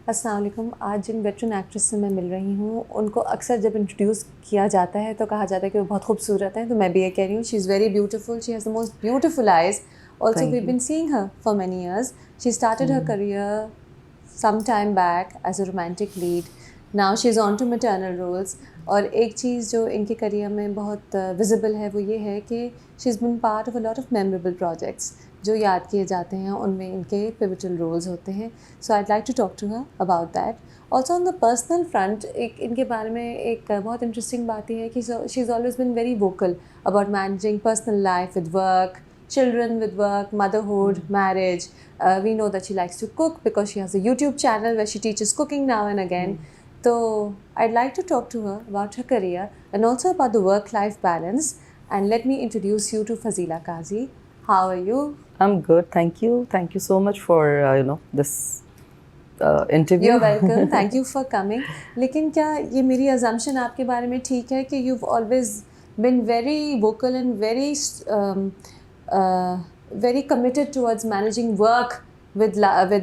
अस्सलाम वालेकुम। आज जिन वेटरन एक्ट्रेस से मैं मिल रही हूँ उनको अक्सर जब इंट्रोड्यूस किया जाता है तो कहा जाता है कि वो बहुत खूबसूरत हैं, तो मैं भी ये कह रही हूँ she is very beautiful, she has the most beautiful eyes. Also we been seeing her for many years. She started her career some time back as a romantic lead. Now she's on to maternal roles. और एक चीज़ जो इनके career में बहुत visible है वो ये है कि she is been part of a lot of memorable projects जो याद किए जाते हैं, उनमें इनके पिवटल रोल्स होते हैं. So I like to talk to her about that. Also on the personal front एक इनके बारे में एक बहुत इंटरेस्टिंग बात यह है कि she is always been very vocal about managing personal life with work, children with work, motherhood, marriage. We know that she likes to cook because she has a YouTube channel where she teaches cooking now and again. So I'd like to talk to her about her career and also about the work-life balance. And let me introduce you to Fazila Qazi. How are you? I'm good, thank you. Thank you so much for this interview. You're welcome. Thank you for coming. लेकिन क्या ये मेरी assumption आपके बारे में ठीक है कि you've always been very vocal and very committed towards managing work with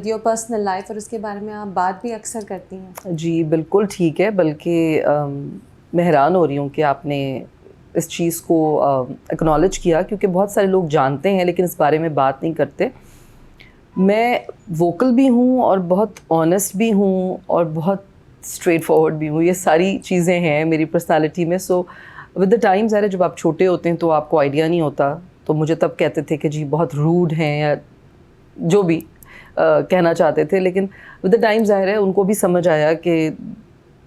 your personal life, और उसके बारे में आप बात भी अक्सर करती हैं? जी बिल्कुल ठीक है, बल्कि मैं हैरान हो रही हूँ कि आपने इस चीज़ को एक्नॉलेज किया, क्योंकि बहुत सारे लोग जानते हैं लेकिन इस बारे में बात नहीं करते. मैं वोकल भी हूँ और बहुत ऑनेस्ट भी हूँ और बहुत स्ट्रेट फॉरवर्ड भी हूँ. ये सारी चीज़ें हैं मेरी पर्सनालिटी में. सो विद द टाइम ज़ाहिर है जब आप छोटे होते हैं तो आपको आइडिया नहीं होता, तो मुझे तब कहते थे कि जी बहुत रूड हैं या जो भी कहना चाहते थे. लेकिन विद द टाइम ज़ाहिर है उनको भी समझ आया कि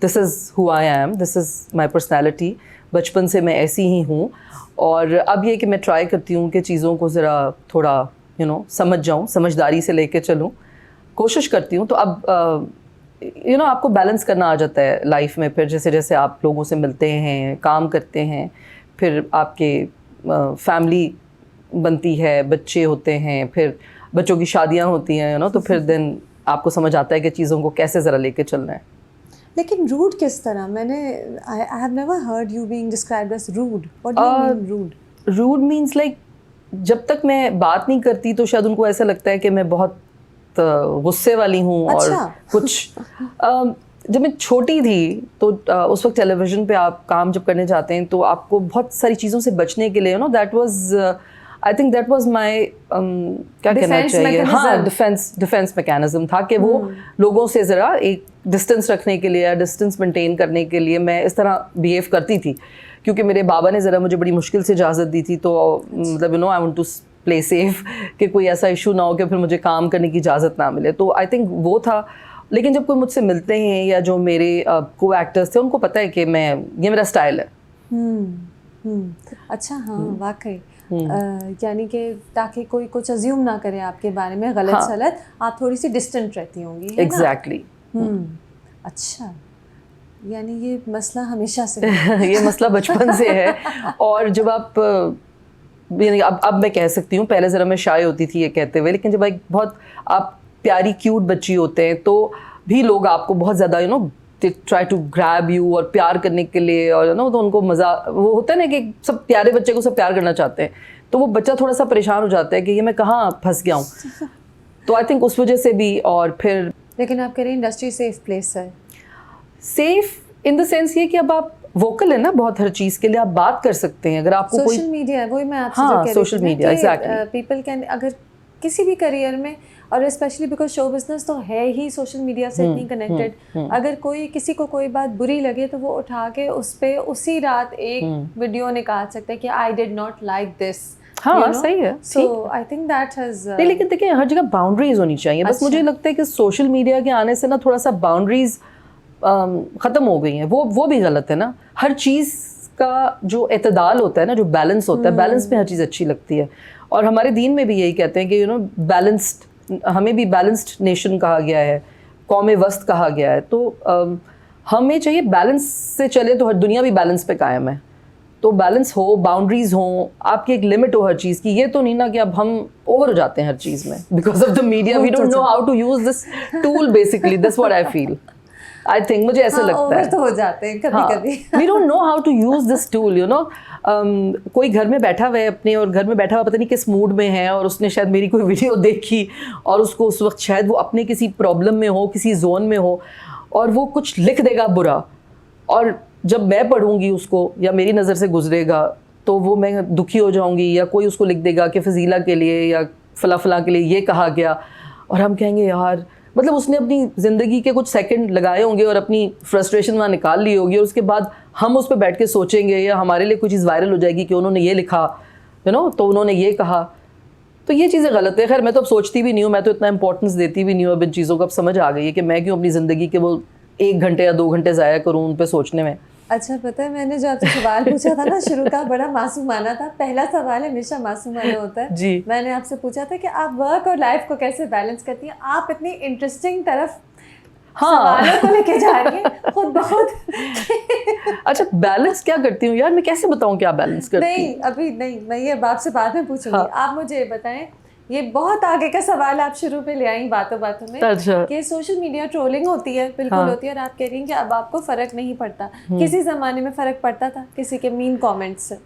this is who I am, this is my personality. बचपन से मैं ऐसी ही हूँ. और अब ये कि मैं ट्राई करती हूँ कि चीज़ों को ज़रा थोड़ा समझ जाऊँ, समझदारी से लेके चलूँ, कोशिश करती हूँ. तो अब आपको बैलेंस करना आ जाता है लाइफ में. फिर जैसे जैसे आप लोगों से मिलते हैं, काम करते हैं, फिर आपके फैमिली बनती है, बच्चे होते हैं, फिर बच्चों की शादियां होती हैं, तो फिर दिन आपको समझ आता है कि चीज़ों को कैसे ज़रा लेके चलना है. लेकिन रूड किस तरह? मैंने I have never heard you being described as rude. What do you mean rude? Rude means like जब तक मैं बात नहीं करती तो शायद उनको ऐसा लगता है कि मैं बहुत गुस्से वाली हूँ. अच्छा. और कुछ जब मैं छोटी थी तो उस वक्त टेलीविज़न पे आप काम जब करने जाते हैं तो आपको बहुत सारी चीज़ों से बचने के लिए that was I think that was my क्या कहना चाहिए, हाँ, डिफेंस मैकेनिज्म था कि वो लोगों से ज़रा एक डिस्टेंस रखने के लिए या डिस्टेंस मेंटेन करने के लिए मैं इस तरह बिहेव करती थी. क्योंकि मेरे बाबा ने ज़रा मुझे बड़ी मुश्किल से इजाज़त दी थी, तो मतलब I want to play safe कि कोई ऐसा इशू ना हो कि फिर मुझे काम करने की इजाज़त ना मिले. तो आई थिंक वो था. लेकिन जब कोई मुझसे मिलते हैं या जो मेरे को एक्टर्स थे उनको पता है कि ये मेरा स्टाइल है. अच्छा. हाँ, वाकई. यानी कि ताकि कोई कुछ अज्यूम ना करे आपके बारे में गलत सलत, आप थोड़ी सी डिस्टेंट रहती होंगी. एग्जैक्टली. अच्छा, यानी ये मसला हमेशा से है. ये मसला बचपन से है. और जब आप अब मैं कह सकती हूँ, पहले ज़रा मैं शाय होती थी ये कहते हुए, लेकिन जब एक बहुत आप प्यारी क्यूट बच्ची होते हैं तो भी लोग आपको बहुत ज़्यादा ट्राई टू ग्रैब यू और प्यार करने के लिए, और तो उनको मज़ा वो होता है ना कि सब प्यारे बच्चे को सब प्यार करना चाहते हैं, तो वो बच्चा थोड़ा सा परेशान हो जाता है कि ये मैं कहाँ फंस गया हूँ. तो आई थिंक उस वजह से भी. और फिर लेकिन आप कह रहे हैं इंडस्ट्री सेफ प्लेस है. सेफ इन द सेंस ये कि अब आप वोकल है ना, बहुत हर चीज़ के लिए आप बात कर सकते हैं. अगर आपको कोई सोशल मीडिया है, वही मैं आपसे हाँ, जो कह रही थी, social media exactly. People can अगर किसी भी करियर में, और स्पेशली बिकॉज शो बिजनेस तो है ही सोशल मीडिया से इतनी कनेक्टेड, अगर किसी को कोई बात बुरी लगे तो वो उठा के उस पे उसी रात एक वीडियो निकाल सकते हैं कि I did not like this. हाँ, सही है. सो आई थिंक दैट हैज नहीं, लेकिन देखिए हर जगह बाउंड्रीज होनी चाहिए. बस मुझे लगता है कि सोशल मीडिया के आने से ना थोड़ा सा बाउंड्रीज ख़त्म हो गई हैं. वो भी गलत है ना. हर चीज़ का जो एतदाल होता है ना, जो बैलेंस होता है, बैलेंस में हर चीज़ अच्छी लगती है. और हमारे दीन में भी यही कहते हैं कि बैलेंस्ड, हमें भी बैलेंस्ड नेशन कहा गया है, कौम वस्त कहा गया है. तो हमें चाहिए बैलेंस से चले तो हर दुनिया भी बैलेंस पे कायम है. तो बैलेंस हो, बाउंड्रीज हो, आपकी एक लिमिट हो हर चीज़ की. ये तो नहीं ना कि अब हम ओवर हो जाते हैं हर चीज़ में because of the media. We don't know how to use this tool basically. This what I feel. I think मुझे ऐसे लगता ओवर है। तो हो जाते हैं कभी कभी। We don't know how to use this tool, you know. कोई घर में बैठा हुआ है अपने, और घर में बैठा हुआ पता नहीं किस मूड में है, और उसने शायद मेरी कोई वीडियो देखी और उसको उस वक्त शायद वो अपने किसी प्रॉब्लम में हो, किसी जोन में हो, और वो कुछ लिख देगा बुरा, और जब मैं पढ़ूंगी उसको या मेरी नज़र से गुजरेगा तो वो मैं दुखी हो जाऊंगी, या कोई उसको लिख देगा कि फजीला के लिए या फला फला के लिए ये कहा गया, और हम कहेंगे यार मतलब उसने अपनी ज़िंदगी के कुछ सेकंड लगाए होंगे और अपनी फ्रस्ट्रेशन वहाँ निकाल ली होगी, और उसके बाद हम उस पर बैठ के सोचेंगे, या हमारे लिए कोई चीज़ वायरल हो जाएगी कि उन्होंने ये लिखा, यू नो, तो उन्होंने ये कहा। तो ये चीज़ें गलत है। खैर मैं तो अब सोचती भी नहीं हूँ, मैं तो इतना इंपॉर्टेंस देती भी नहीं हूँ अब इन चीज़ों को। अब समझ आ गई है कि मैं क्यों अपनी ज़िंदगी के वो 1 घंटे या 2 घंटे ज़ाया करूँ उन पर सोचने में। अच्छा, पता है मैंने जो आपसे सवाल पूछा था ना शुरू का, बड़ा मासूमाना था। पहला सवाल हमेशा मासूमाना होता है जी। मैंने आपसे पूछा था कि आप वर्क और लाइफ को कैसे बैलेंस करती हैं। आप इतनी इंटरेस्टिंग तरफ सवालों को लेके जा रही हैं खुद बहुत। अच्छा, बैलेंस क्या करती हूँ यार, मैं कैसे बताऊँ क्या बैलेंस करती हूँ? नहीं अभी नहीं, मैं ये आपसे बाद में पूछूंगी। हाँ। आप मुझे बताएं, ये बहुत आगे का सवाल आप शुरू पे ले आई बातों बातों में अच्छा। कि सोशल मीडिया ट्रोलिंग होती है, बिल्कुल हाँ। होती है, और आप कह रही हैं कि अब आपको फर्क नहीं पड़ता। किसी जमाने में फर्क पड़ता था किसी के मीन कमेंट्स से?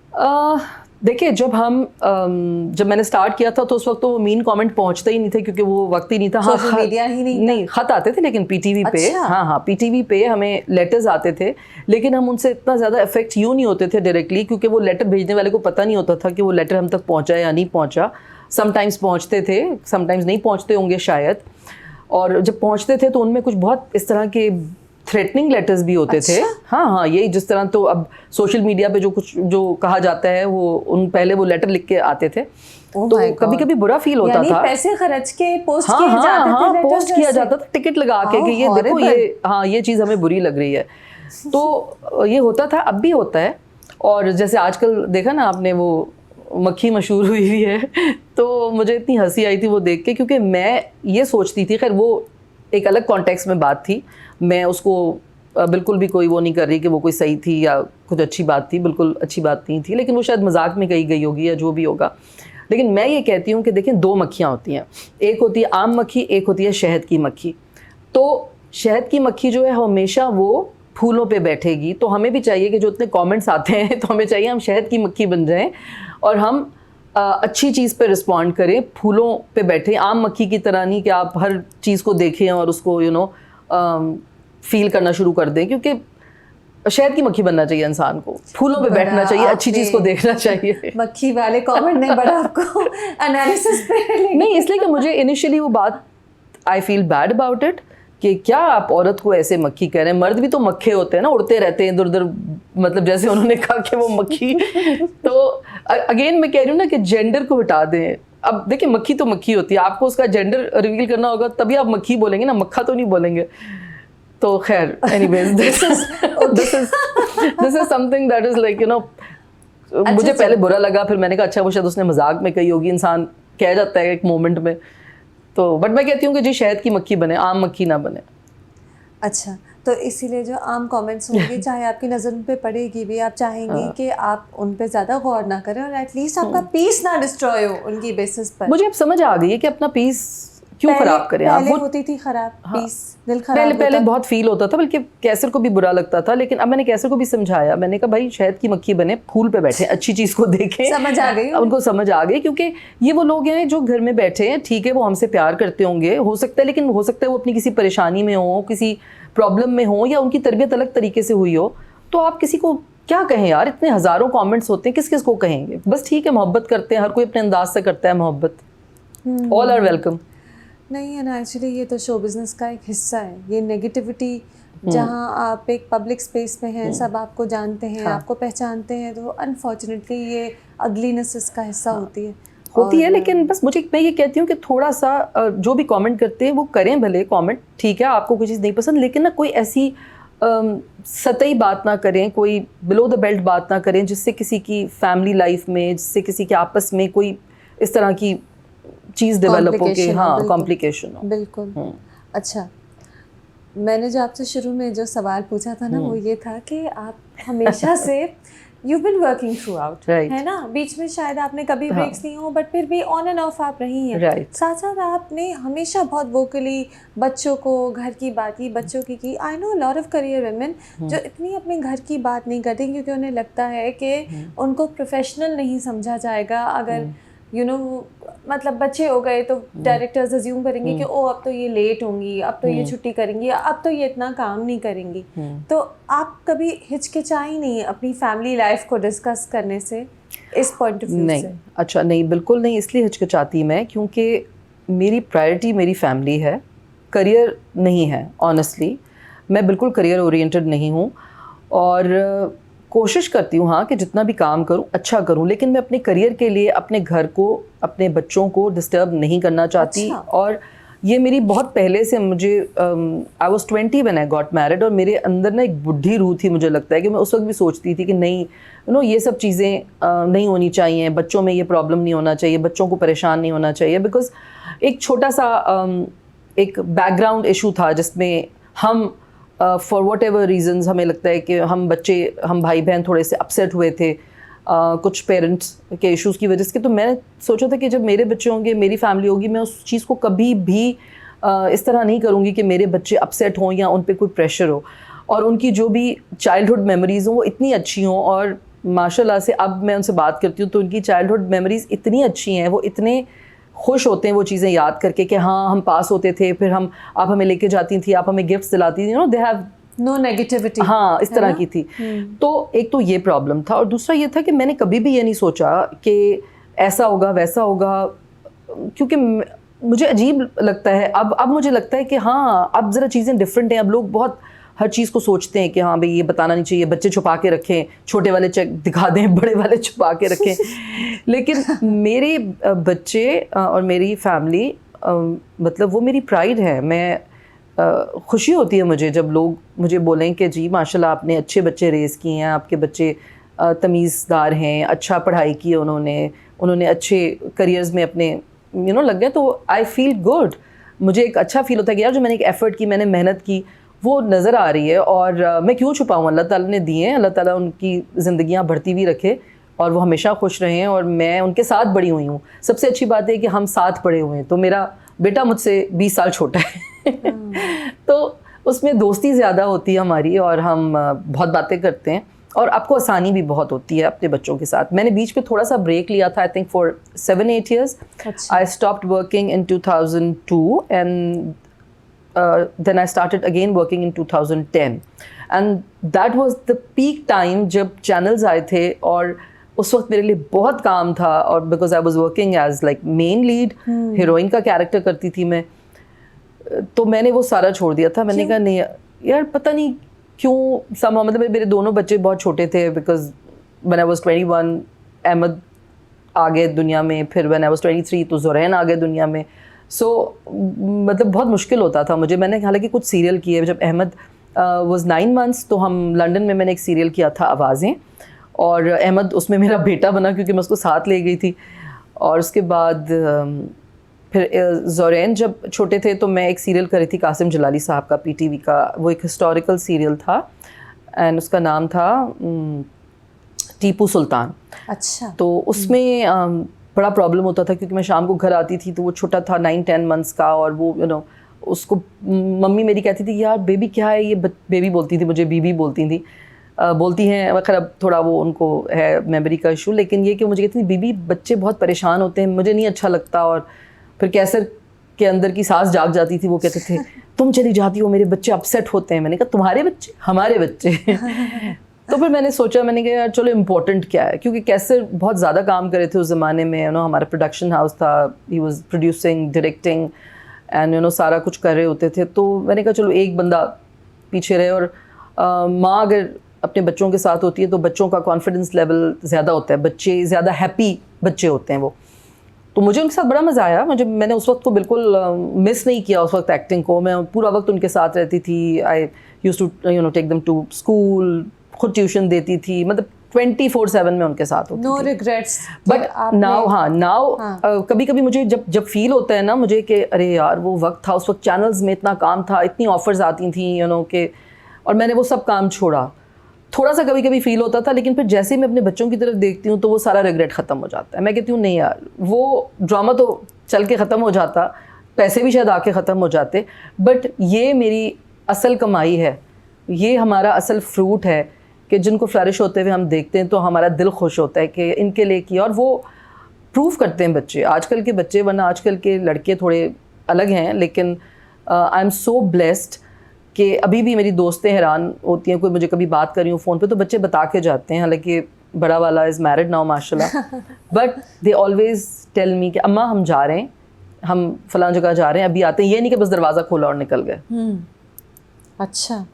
देखिए, जब मैंने स्टार्ट किया था तो उस वक्त तो वो मीन कमेंट पहुंचते ही नहीं थे, क्योंकि वो वक्त ही नहीं था। सोशल मीडिया ही नहीं था। खत आते थे लेकिन पीटीवी पे। अच्छा। हाँ, पीटीवी पे हमें लेटर्स आते थे, लेकिन हम उनसे इतना ज़्यादा इफेक्ट यूँ नहीं होते थे डायरेक्टली, क्योंकि वो लेटर भेजने वाले को पता नहीं होता था कि वो लेटर हम तक पहुँचा या नहीं पहुँचा। समटाइम्स पहुँचते थे, समटाइम्स नहीं पहुँचते होंगे शायद, और जब पहुँचते थे तो उनमें कुछ बहुत इस तरह के थ्रेटनिंग लेटर्स भी होते थे। हाँ, यही जिस तरह तो अब सोशल मीडिया पे जो कहा जाता है वो पहले वो लेटर लिख के आते थे। तो कभी कभी बुरा फील होता था। पैसे खर्च के पोस्ट किए जाते थे, पोस्ट किया जाता था, टिकट लगा के कि ये देखो ये चीज़ हमें बुरी लग रही है। तो ये होता था, अब भी होता है। और जैसे आजकल देखा ना आपने, वो मक्खी मशहूर हुई हुई है, तो मुझे इतनी हंसी आई थी वो देख के, क्योंकि मैं ये सोचती थी, खैर वो एक अलग कॉन्टेक्स्ट में बात थी, मैं उसको बिल्कुल भी कोई वो नहीं कर रही कि वो कोई सही थी या कुछ अच्छी बात थी, बिल्कुल अच्छी बात नहीं थी, लेकिन वो शायद मजाक में कही गई होगी या जो भी होगा। लेकिन मैं ये कहती हूँ कि देखें, 2 मक्खियाँ होती हैं, एक होती है आम मक्खी, एक होती है शहद की मक्खी। तो शहद की मक्खी जो है हमेशा वो फूलों पे बैठेगी, तो हमें भी चाहिए कि जो इतने कमेंट्स आते हैं तो हमें चाहिए हम शहद की मक्खी बन जाएं और हम अच्छी चीज़ पे रिस्पॉन्ड करें, फूलों पे बैठे, आम मक्खी की तरह नहीं कि आप हर चीज़ को देखें और उसको फील करना शुरू कर दें। क्योंकि शहद की मक्खी बनना चाहिए इंसान को, फूलों पे बैठना चाहिए, अच्छी चीज़ को देखना चाहिए। मक्खी वाले कमेंट ने बड़ा आपको एनालिसिस पे नहीं, इसलिए कि मुझे इनिशियली वो बात I feel bad about it कि क्या आप औरत को ऐसे मक्खी कह रहे हैं, मर्द भी तो मक्खे होते हैं ना, उड़ते रहते हैं इधर उधर, मतलब जैसे उन्होंने कहा कि वो मक्खी। तो अगेन मैं कह रही हूँ ना कि जेंडर को हटा दें। अब देखिए, मक्खी तो मक्खी होती है, आपको उसका जेंडर रिवील करना होगा तभी आप मक्खी बोलेंगे ना, मक्खा तो नहीं बोलेंगे। तो खैर, anyways, this is something that is like, you know, मुझे पहले बुरा लगा, फिर मैंने कहा अच्छा वो शायद उसने मजाक में कही होगी, इंसान कह जाता है एक मोमेंट में। तो बट मैं कहती हूँ कि जी शहद की मक्खी बने, आम मक्खी ना बने। अच्छा, तो इसीलिए जो आम कमेंट्स होंगे चाहे आपकी नज़र उन पे पड़ेगी भी, आप चाहेंगे कि आप उन पे ज़्यादा गौर ना करें और एटलीस्ट आपका पीस ना डिस्ट्रॉय हो उनकी बेसिस पर। मुझे अब समझ आ गई है कि अपना पीस क्यों खराब करें आप। पहले होती थी खराब पीस, दिल खराब पहले बहुत फील होता था, बल्कि कैसर को भी बुरा लगता था, लेकिन अब मैंने कैसर को भी समझाया, मैंने कहा भाई शहद की मक्खी बने, फूल पे बैठे, अच्छी चीज़ को देखें। समझ आ गई उनको, समझ आ गई, क्योंकि ये वो लोग हैं जो घर में बैठे हैं, ठीक है वो हमसे प्यार करते होंगे, हो सकता है, लेकिन हो सकता है वो अपनी किसी परेशानी में हो, किसी प्रॉब्लम में हो, या उनकी तरबियत अलग तरीके से हुई हो। तो आप किसी को क्या कहें यार, इतने हज़ारों कमेंट्स होते हैं, किस किस को कहेंगे। बस ठीक है, मोहब्बत करते हैं, हर कोई अपने अंदाज से करता है मोहब्बत, ऑल आर वेलकम। नहीं है ना, एक्चुअली ये तो शो बिज़नेस का एक हिस्सा है। ये नेगेटिविटी जहाँ आप एक पब्लिक स्पेस में हैं, सब आपको जानते हैं, आपको पहचानते हैं, तो अनफॉर्चुनेटली ये अगलीनेस इसका हिस्सा होती है। लेकिन बस मैं ये कहती हूँ कि थोड़ा सा जो भी कमेंट करते हैं वो करें भले कमेंट, ठीक है, आपको कोई चीज़ नहीं पसंद, लेकिन ना कोई ऐसी सतही बात ना करें, कोई बिलो द बेल्ट बात ना करें जिससे किसी की फैमिली लाइफ में, जिससे किसी के आपस में कोई इस तरह की चीज़ डेवलप हो के, हाँ, कॉम्प्लिकेशन हो। बिल्कुल। अच्छा, मैंने जो आपसे शुरू में जो सवाल पूछा था ना, वो ये था कि आप हमेशा से you've been working throughout, Right. है ना, बीच में शायद आपने कभी हाँ. ब्रेक्स नहीं हो, बट फिर भी ऑन एंड ऑफ आप रही हैं. Right. साथ साथ आपने हमेशा बहुत वोकली बच्चों को घर की बात की, बच्चों की. I know lot of career women जो इतनी अपने घर की बात नहीं करती क्योंकि उन्हें लगता है कि उनको प्रोफेशनल नहीं समझा जाएगा अगर यू नो मतलब बच्चे हो गए तो डायरेक्टर्स अज्यूम करेंगे कि ओ अब तो ये लेट होंगी, अब तो ये छुट्टी करेंगी, अब तो ये इतना काम नहीं करेंगी. तो आप कभी हिचकिचाई नहीं अपनी फैमिली लाइफ को डिस्कस करने से इस पॉइंट ऑफ व्यू नहीं. से? अच्छा, नहीं, बिल्कुल नहीं. इसलिए हिचकिचाती मैं क्योंकि मेरी प्रायोरिटी मेरी फैमिली है, करियर नहीं है. ऑनेस्टली मैं बिल्कुल करियर ओरिएंटेड नहीं हूँ और कोशिश करती हूँ हाँ कि जितना भी काम करूँ अच्छा करूँ, लेकिन मैं अपने करियर के लिए अपने घर को, अपने बच्चों को डिस्टर्ब नहीं करना चाहती. अच्छा. और ये मेरी बहुत पहले से, मुझे I was 20 when I got married, और मेरे अंदर ना एक बुढ़ी रूह थी. मुझे लगता है कि मैं उस वक्त भी सोचती थी कि नहीं ये सब चीज़ें नहीं होनी चाहिए, बच्चों में ये प्रॉब्लम नहीं होना चाहिए, बच्चों को परेशान नहीं होना चाहिए. बिकॉज एक छोटा सा एक बैकग्राउंड इशू था जिसमें हम फॉर वट एवर रीजन्स हमें लगता है कि हम भाई बहन थोड़े से अपसेट हुए थे कुछ पेरेंट्स के इश्यूज़ की वजह से. तो मैं सोचा था कि जब मेरे बच्चे होंगे, मेरी फैमिली होगी, मैं उस चीज़ को कभी भी इस तरह नहीं करूँगी कि मेरे बच्चे अपसेट हों या उन पे कोई प्रेशर हो. और उनकी जो भी चाइल्डहुड मेमोरीज़ हों वो इतनी अच्छी हों. और माशाल्लाह से अब मैं उनसे बात करती हूँ तो उनकी चाइल्डहुड मेमोरीज़ इतनी अच्छी हैं, वो इतने खुश होते हैं वो चीज़ें याद करके कि हाँ हम पास होते थे, फिर आप हमें लेके जाती थी, आप हमें गिफ्ट्स दिलाती थी. They have no negativity. हाँ, इस तरह की थी. तो एक तो ये प्रॉब्लम था और दूसरा ये था कि मैंने कभी भी ये नहीं सोचा कि ऐसा होगा वैसा होगा, क्योंकि मुझे अजीब लगता है. अब मुझे लगता है कि हाँ अब ज़रा चीज़ें डिफरेंट हैं. अब लोग बहुत हर चीज़ को सोचते हैं कि हाँ भाई ये बताना नहीं चाहिए, बच्चे छुपा के रखें, छोटे वाले चेक दिखा दें, बड़े वाले छुपा के रखें. लेकिन मेरे बच्चे और मेरी फैमिली मतलब वो मेरी प्राइड है. मैं खुशी होती है मुझे जब लोग मुझे बोलें कि जी माशाल्लाह आपने अच्छे बच्चे रेज़ किए हैं, आपके बच्चे तमीज़दार हैं, अच्छा पढ़ाई की है उन्होंने अच्छे करियर्स में अपने लग गए. तो आई फील गुड. मुझे एक अच्छा फील होता है कि यार जो मैंने एक एफ़र्ट की, मैंने मेहनत की, वो नज़र आ रही है. और मैं क्यों छुपाऊँ, अल्लाह ताला ने दिए हैं, अल्लाह ताला उनकी ज़िंदगियाँ बढ़ती भी रखे और वो हमेशा खुश रहें. और मैं उनके साथ बड़ी हुई हूँ. सबसे अच्छी बात है कि हम साथ बड़े हुए हैं. तो मेरा बेटा मुझसे 20 साल छोटा है तो उसमें दोस्ती ज़्यादा होती है हमारी और हम बहुत बातें करते हैं और आपको आसानी भी बहुत होती है अपने बच्चों के साथ. मैंने बीच में थोड़ा सा ब्रेक लिया था, I think for 7-8 years. I stopped working in 2002 and then I started again working in 2010 and that was the peak time जब channels आए थे और उस वक्त मेरे लिए बहुत काम था. और because I was working as like main lead, heroine का कैरेक्टर करती थी मैं, तो मैंने वो सारा छोड़ दिया था. मैंने कहा नहीं यार, पता नहीं क्यों somehow, मतलब मेरे दोनों बच्चे बहुत छोटे थे. because when I was 21 Ahmad आ गए दुनिया में, फिर when I was 23 तो ज़ुरैन आ गए दुनिया में. मतलब बहुत मुश्किल होता था मुझे. मैंने हालांकि कुछ सीरियल किए. जब अहमद वाज 9 months तो हम लंदन में मैंने एक सीरियल किया था आवाज़ें, और अहमद उसमें मेरा बेटा बना क्योंकि मैं उसको साथ ले गई थी. और उसके बाद फिर ज़ुरैन जब छोटे थे तो मैं एक सीरियल करी थी कासिम जलाली साहब का, PTV का. वो एक हिस्टोरिकल सीरियल था एंड उसका नाम था टीपू सुल्तान. अच्छा. तो उसमें बड़ा प्रॉब्लम होता था क्योंकि मैं शाम को घर आती थी तो वो छोटा था 9-10 months का, और वो उसको मम्मी मेरी कहती थी यार बेबी क्या है ये, बेबी बोलती थी मुझे, बीबी बोलती हैं. खैर अब थोड़ा वो उनको है मेमोरी का इशू, लेकिन ये कि मुझे कहती थी बीबी बच्चे बहुत परेशान होते हैं, मुझे नहीं अच्छा लगता. और फिर कैसर के अंदर की सांस जाग जाती थी. वो कहते थे तुम चली जाती हो, मेरे बच्चे अपसेट होते हैं. मैंने कहा तुम्हारे बच्चे, हमारे बच्चे तो फिर मैंने सोचा, मैंने कहा यार चलो इम्पोर्टेंट क्या है, क्योंकि कैसर बहुत ज़्यादा काम करे थे उस ज़माने में. हमारा प्रोडक्शन हाउस था, he was producing, directing and सारा कुछ कर रहे होते थे. तो मैंने कहा चलो एक बंदा पीछे रहे. और माँ अगर अपने बच्चों के साथ होती है तो बच्चों का कॉन्फिडेंस लेवल ज़्यादा होता है, बच्चे ज़्यादा हैप्पी बच्चे होते हैं वो. तो मुझे उनके साथ बड़ा मज़ा आया. मैंने उस वक्त को बिल्कुल मिस नहीं किया उस वक्त एक्टिंग को. मैं पूरा वक्त उनके साथ रहती थी. I used to take them to school, खुद ट्यूशन देती थी, मतलब 24/7 में उनके साथ होती थी. No regrets. बट नाउ कभी कभी मुझे जब फील होता है ना मुझे कि अरे यार वो वक्त था, उस वक्त चैनल्स में इतना काम था, इतनी ऑफर्स आती थी के, और मैंने वो सब काम छोड़ा. थोड़ा सा कभी कभी फील होता था, लेकिन फिर जैसे ही मैं अपने बच्चों की तरफ देखती हूँ तो वो सारा रिग्रेट ख़त्म हो जाता है। मैं कहती हूँ नहीं यार, वो ड्रामा तो चल के ख़त्म हो जाता, पैसे भी शायद आके ख़त्म हो जाते, बट ये मेरी असल कमाई है, ये हमारा असल फ्रूट है कि जिनको फ्लरिश होते हुए हम देखते हैं तो हमारा दिल खुश होता है कि इनके लिए किया। और वो प्रूव करते हैं बच्चे, आजकल के बच्चे, वरना आजकल के लड़के थोड़े अलग हैं, लेकिन आई एम सो ब्लेस्ड कि अभी भी मेरी दोस्तें हैरान होती हैं, कोई मुझे कभी बात कर रही हूँ फ़ोन पे तो बच्चे बता के जाते हैं, हालांकि बड़ा वाला इज़ मैरिड नाउ माशाल्लाह, but they always tell me कि अम्मा हम जा रहे हैं, हम फलां जगह जा रहे हैं, अभी आते हैं। ये नहीं कि बस दरवाज़ा खोला और निकल गए। अच्छा,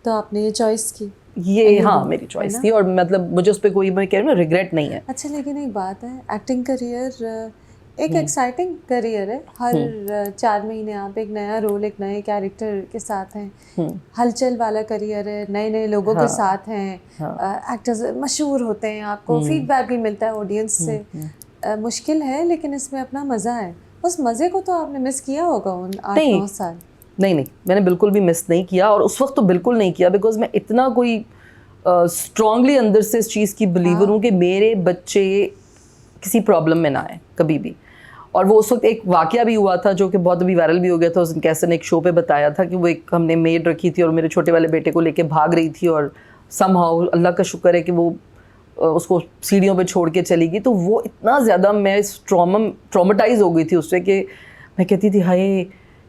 तो आपने ये चॉइस की? ये हाँ मेरी चॉइस थी, और मतलब मुझे उस पर कोई, मैं कह रही हूँ ना, रिग्रेट नहीं है। अच्छा, लेकिन एक बात है, एक्टिंग करियर एक एक्साइटिंग करियर है। हर 4 महीने आप एक नया रोल, एक नए कैरेक्टर के साथ हैं। हलचल वाला करियर है, नए नए लोगों के साथ हैं, एक्टर्स मशहूर होते हैं, आपको फीडबैक भी मिलता है ऑडियंस से। मुश्किल है, लेकिन इसमें अपना मज़ा है। उस मज़े को तो आपने मिस किया होगा उन 8-9 साल। नहीं, मैंने बिल्कुल भी मिस नहीं किया, और उस वक्त तो बिल्कुल नहीं किया, बिकॉज मैं इतना कोई स्ट्रांगली अंदर से इस चीज़ की बिलीवर हूँ कि मेरे बच्चे किसी प्रॉब्लम में ना आए कभी भी। और वो उस वक्त एक वाक़या भी हुआ था जो कि बहुत अभी वायरल भी हो गया था, उस दिन कैसे ने एक शो पे बताया था कि वो एक हमने मेड रखी थी और मेरे छोटे वाले बेटे को लेके भाग रही थी, और समहाउ अल्लाह का शुक्र है कि वो उसको सीढ़ियों पे छोड़ के चली गई। तो वो इतना ज़्यादा मैं ट्रॉमेटाइज़ हो गई थी उससे कि मैं कहती थी हाय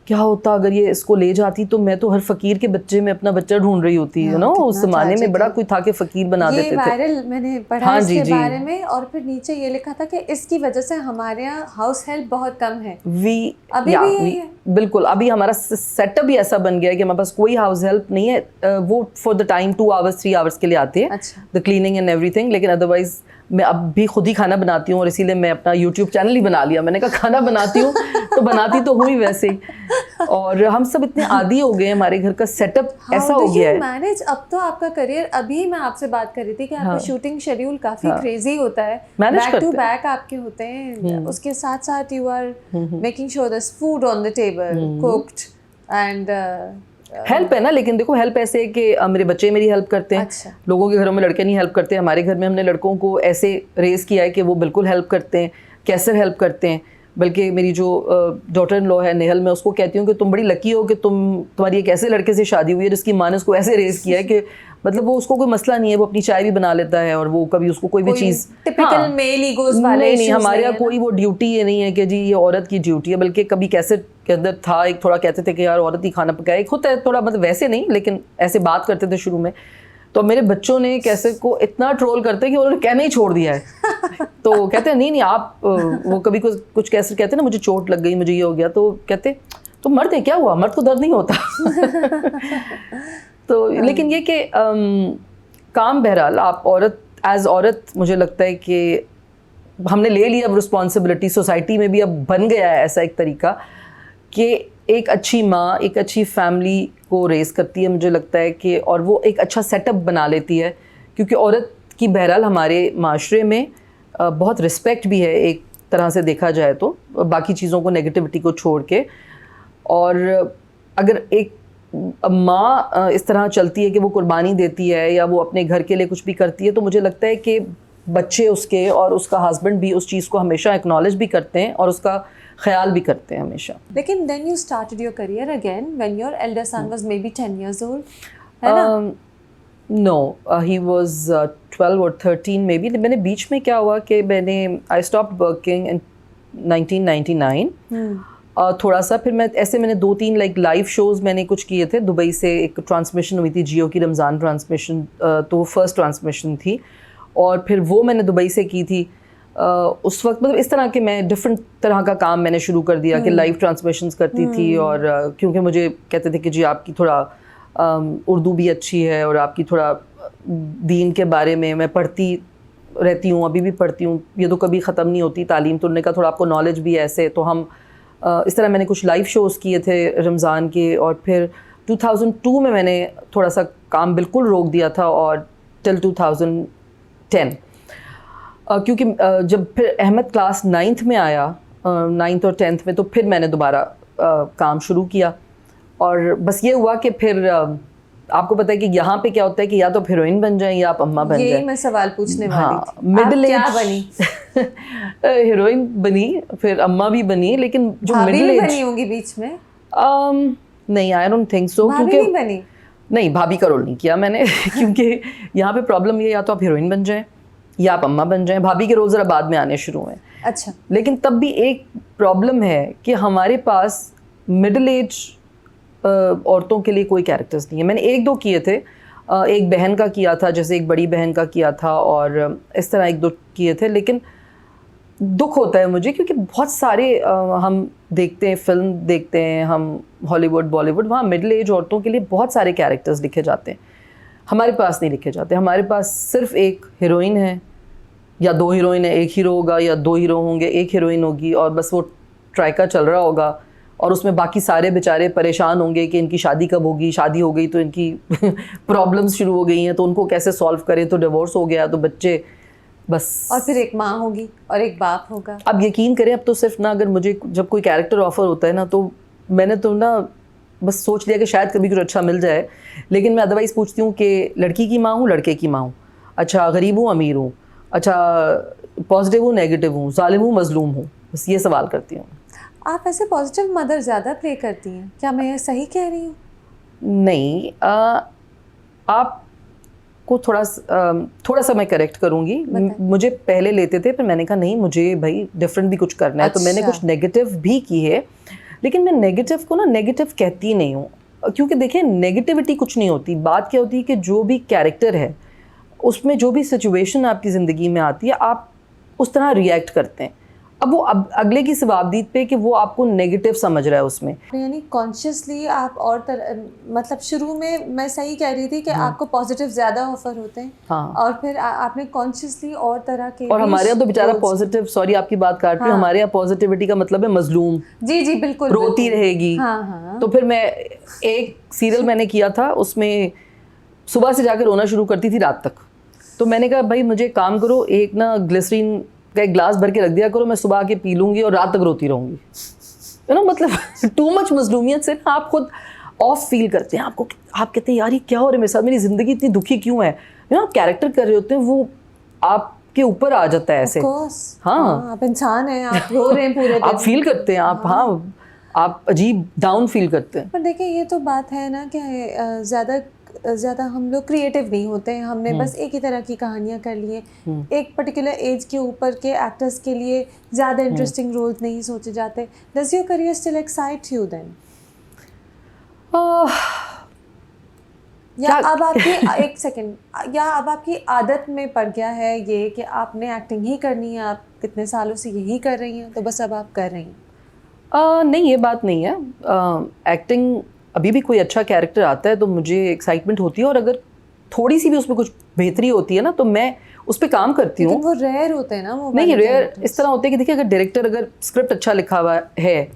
क्या होता अगर ये इसको ले जाती, तो मैं तो हर फ़कीर के बच्चे में अपना बच्चा ढूंढ रही होती है ना। उस ज़माने में बड़ा कोई था कि फ़कीर बना देते थे। वायरल मैंने पढ़ा इसके बारे में, और फिर नीचे ये लिखा था कि इसकी वजह से हमारे यहाँ हाउस हेल्प बहुत कम है। अभी भी यही है। बिल्कुल, अभी हमारा सेटअप भी ऐसा बन गया है कि हमारे पास कोई हाउस हेल्प नहीं है। वो for the time 2 hours 3 hours के लिए आती है, द क्लीनिंग एंड एवरीथिंग, लेकिन अदरवाइज मैं अब भी खुद ही खाना बनाती हूँ, और इसीलिए मैं अपना यूट्यूब चैनल ही बना लिया। मैंने कहा खाना बनाती हूँ तो बनाती तो हूँ ही वैसे ही, और हम सब इतने आदी हो गए, हमारे घर का सेटअप ऐसा हो गया है। मैनेज अब तो आपका करियर, अभी मैं आपसे बात कर रही थी कि आपका शूटिंग शेड्यूल काफी क्रेजी होता है, बैक टू बैक आपके होते हैं, उसके साथ साथ you are making sure there is food on the table, cooked and help है ना। लेकिन देखो हेल्प ऐसे है कि मेरे बच्चे मेरी हेल्प करते हैं। अच्छा। लोगों के घरों में लड़के नहीं हेल्प करते, हमारे घर में हमने लड़कों को ऐसे रेस किया है कि वो बिल्कुल हेल्प करते हैं, कैसे हेल्प करते हैं। बल्कि मेरी जो डॉटर इन लॉ है नेहल, मैं उसको कहती हूँ कि तुम बड़ी लकी हो कि तुम्हारी एक ऐसे लड़के से शादी हुई है जिसकी माँ ने उसको ऐसे रेस किया है कि मतलब वो उसको कोई मसला नहीं है, वो अपनी चाय भी बना लेता है, और वो कभी उसको कोई भी चीज़ टिपिकल मेल ईगोस वाले नहीं, हमारे यहाँ कोई वो ड्यूटी ये नहीं है कि जी ये औरत की ड्यूटी है। बल्कि कभी कैसे के अंदर था एक थोड़ा कहते थे कि यार औरत ही खाना पकाए, एक होता है थोड़ा, मतलब वैसे नहीं, लेकिन ऐसे बात करते थे शुरू में। तो मेरे बच्चों ने कैसे को इतना ट्रोल करते हैं कि उन्होंने कहना ही छोड़ दिया है। तो कहते हैं नहीं आप वो कभी कुछ कैसे कहते हैं ना, मुझे चोट लग गई, मुझे ये हो गया, तो कहते तो मर्द है क्या हुआ, मर्द को दर्द नहीं होता। तो लेकिन ये कि काम बहरहाल आप औरत मुझे लगता है कि हमने ले लिया अब रिस्पॉन्सिबिलिटी, सोसाइटी में भी अब बन गया है ऐसा एक तरीका कि एक अच्छी माँ एक अच्छी फैमिली को रेस करती है, मुझे लगता है कि, और वो एक अच्छा सेटअप बना लेती है, क्योंकि औरत की बहरहाल हमारे माशरे में बहुत रिस्पेक्ट भी है एक तरह से देखा जाए तो, बाकी चीज़ों को, नेगेटिविटी को छोड़ के। और अगर एक माँ इस तरह चलती है कि वो कुर्बानी देती है या वो अपने घर के लिए कुछ भी करती है, तो मुझे लगता है कि बच्चे उसके और उसका हस्बैंड भी उस चीज़ को हमेशा एक्नॉलेज भी करते हैं और उसका ख्याल भी करते हैं हमेशा। लेकिन then you started your career again when your elder son was maybe 10 years old, है ना? No, he was 12 or 13 maybe. मैंने बीच में क्या हुआ कि I stopped working in 1999. थोड़ा सा फिर मैंने 2-3 लाइव शोज़ मैंने कुछ किए थे। दुबई से एक ट्रांसमिशन हुई थी, जियो की रमज़ान ट्रांसमिशन, तो फर्स्ट ट्रांसमिशन थी, और फिर वो मैंने दुबई से की थी। उस वक्त मतलब इस तरह के मैं डिफरेंट तरह का काम मैंने शुरू कर दिया कि लाइव ट्रांसमिशंस करती थी, और क्योंकि मुझे कहते थे कि जी आपकी थोड़ा उर्दू भी अच्छी है और आपकी थोड़ा दीन के बारे में, मैं पढ़ती रहती हूँ, अभी भी पढ़ती हूँ, ये तो कभी ख़त्म नहीं होती तालीम, तो उन्होंने कहा थोड़ा आपको नॉलेज भी है ऐसे। तो हम इस तरह मैंने कुछ लाइव शोज़ किए थे रमज़ान के, और फिर 2002 में मैंने थोड़ा सा काम बिल्कुल रोक दिया था, और टिल 2010, क्योंकि जब फिर अहमद क्लास 9th में आया, 9th और 10th में, तो फिर मैंने दोबारा काम शुरू किया, और बस ये हुआ कि फिर आपको पता है कि यहाँ पे क्या होता है कि या तो आप हीरोइन बन जाएं या आप अम्मा बन जाएं। यही मैं सवाल पूछने वाली थी। मिडिल आप क्या एज बनी? हीरोइन बनी, फिर अम्मा भी बनी, लेकिन जो भाभी मिडिल भी एज बनी होंगी बीच में? नहीं, आई डोंट थिंक सो। भाभी क्योंकि नहीं बनी? नहीं, भाभी का रोल नहीं किया मैंने क्योंकि यहाँ पे प्रॉब्लम ये, या तो आप हीरोइन बन जाएं या आप अम्मा बन जाएं। भाभी के रोल ज़रा बाद में आने शुरू हुए। अच्छा। लेकिन तब भी एक प्रॉब्लम है कि हमारे पास मिडिल एज औरतों के लिए कोई कैरेक्टर्स नहीं है। मैंने एक दो किए थे, एक बहन का किया था, जैसे एक बड़ी बहन का किया था, और इस तरह एक दो किए थे। लेकिन दुख होता है मुझे क्योंकि बहुत सारे हम देखते हैं, फिल्म देखते हैं हम, हॉलीवुड बॉलीवुड, वहाँ मिडिल एज औरतों के लिए बहुत सारे कैरेक्टर्स लिखे जाते हैं। हमारे पास नहीं लिखे जाते। हमारे पास सिर्फ एक हीरोइन है या दो हीरोइन है, एक हीरो होगा या दो हीरो होंगे, एक हीरोइन होगी और बस वो ट्राइका चल रहा होगा और उसमें बाकी सारे बेचारे परेशान होंगे कि इनकी शादी कब होगी, शादी हो गई तो इनकी प्रॉब्लम्स शुरू हो गई हैं तो उनको कैसे सॉल्व करें, तो डिवोर्स हो गया तो बच्चे, बस। और फिर एक माँ होगी और एक बाप होगा। अब यकीन करें, अब तो सिर्फ ना, अगर मुझे जब कोई कैरेक्टर ऑफर होता है ना, तो मैंने तो ना बस सोच लिया कि शायद कभी कुछ अच्छा मिल जाए। लेकिन मैं अदरवाइज़ पूछती हूँ कि लड़की की माँ हूँ, लड़के की माँ हूँ, अच्छा गरीब हूँ अमीर हूँ, अच्छा पॉजिटिव हूँ नेगेटिव हूँ, जालिम हूँ मजलूम हूँ, बस ये सवाल करती हूँ। आप ऐसे पॉजिटिव मदर ज़्यादा प्ले करती हैं, क्या मैं ये सही कह रही हूँ? नहीं, आपको थोड़ा सा मैं करेक्ट करूँगी। मुझे पहले लेते थे, फिर मैंने कहा नहीं, मुझे भाई डिफरेंट भी कुछ करना है। तो मैंने कुछ नेगेटिव भी की है, लेकिन मैं नेगेटिव को ना नेगेटिव कहती नहीं हूँ, क्योंकि देखिए नेगेटिविटी कुछ नहीं होती। बात क्या होती है कि जो भी कैरेक्टर है उसमें जो भी सिचुएशन आपकी ज़िंदगी में आती है, आप उस तरह रिएक्ट करते हैं। अब वो अगले की सवाबदीद पे कि वो आपको नेगेटिव समझ रहा है उसमें, यानी कॉन्शियसली आप और मतलब शुरू में मैं सही कह रही थी कि आपको पॉजिटिव ज़्यादा ऑफर होते हैं। हाँ। और फिर आपने कॉन्शियसली और तरह के, और हमारे यहाँ तो बेचारा पॉजिटिव, सॉरी आपकी बात काट रही हूँ, हमारे यहाँ पॉजिटिविटी का मतलब है मजलूम। जी जी बिल्कुल, रोती रहेगी। हाँ हाँ। तो फिर मैं एक सीरियल मैंने किया था, उसमें सुबह से जाकर रोना शुरू करती थी रात तक। तो मैंने कहा भाई मुझे काम करो, एक ना ग्लिसरीन का एक ग्लास भर के रख दिया करो, मैं सुबह आके पी लूँगी और रात तक रोती रहूँगी। यू नो, मतलब टू मच मजलूमियत से ना आप खुद ऑफ फील करते हैं। आप कहते हैं यार ये क्या हो रहा है मेरे साथ, मेरी ज़िंदगी इतनी दुखी क्यों है। यू नो, आप कैरेक्टर कर रहे होते हैं, वो आपके ऊपर आ जाता है ऐसे। हाँ, आप इंसान हैं, आप रो रहे हैं पूरे दिन। आप फील करते हैं, आप हाँ, आप अजीब डाउन फील करते हैं। पर देखिए ये तो बात है ना कि ज़्यादा हम लोग क्रिएटिव नहीं होते हैं। हमने बस एक ही तरह की कहानियाँ कर ली हैं। एक पर्टिकुलर एज के ऊपर के एक्टर्स के लिए ज़्यादा इंटरेस्टिंग रोल्स नहीं सोचे जाते। Does your career still excite you then? या अब आपकी एक सेकंड, या अब आपकी आदत में पड़ गया है ये कि आपने एक्टिंग ही करनी है, आप कितने सालों से यही कर रही हैं तो बस अब आप कर रही हैं? नहीं, ये बात नहीं है। एक्टिंग अभी भी कोई अच्छा कैरेक्टर आता है तो मुझे एक्साइटमेंट होती है, और अगर थोड़ी सी भी उसमें कुछ बेहतरी होती है ना तो मैं उस पर काम करती हूँ। वो रेयर होते हैं ना वो? नहीं, रेयर इस तरह होते हैं कि देखिए, अगर स्क्रिप्ट अच्छा लिखा हुआ है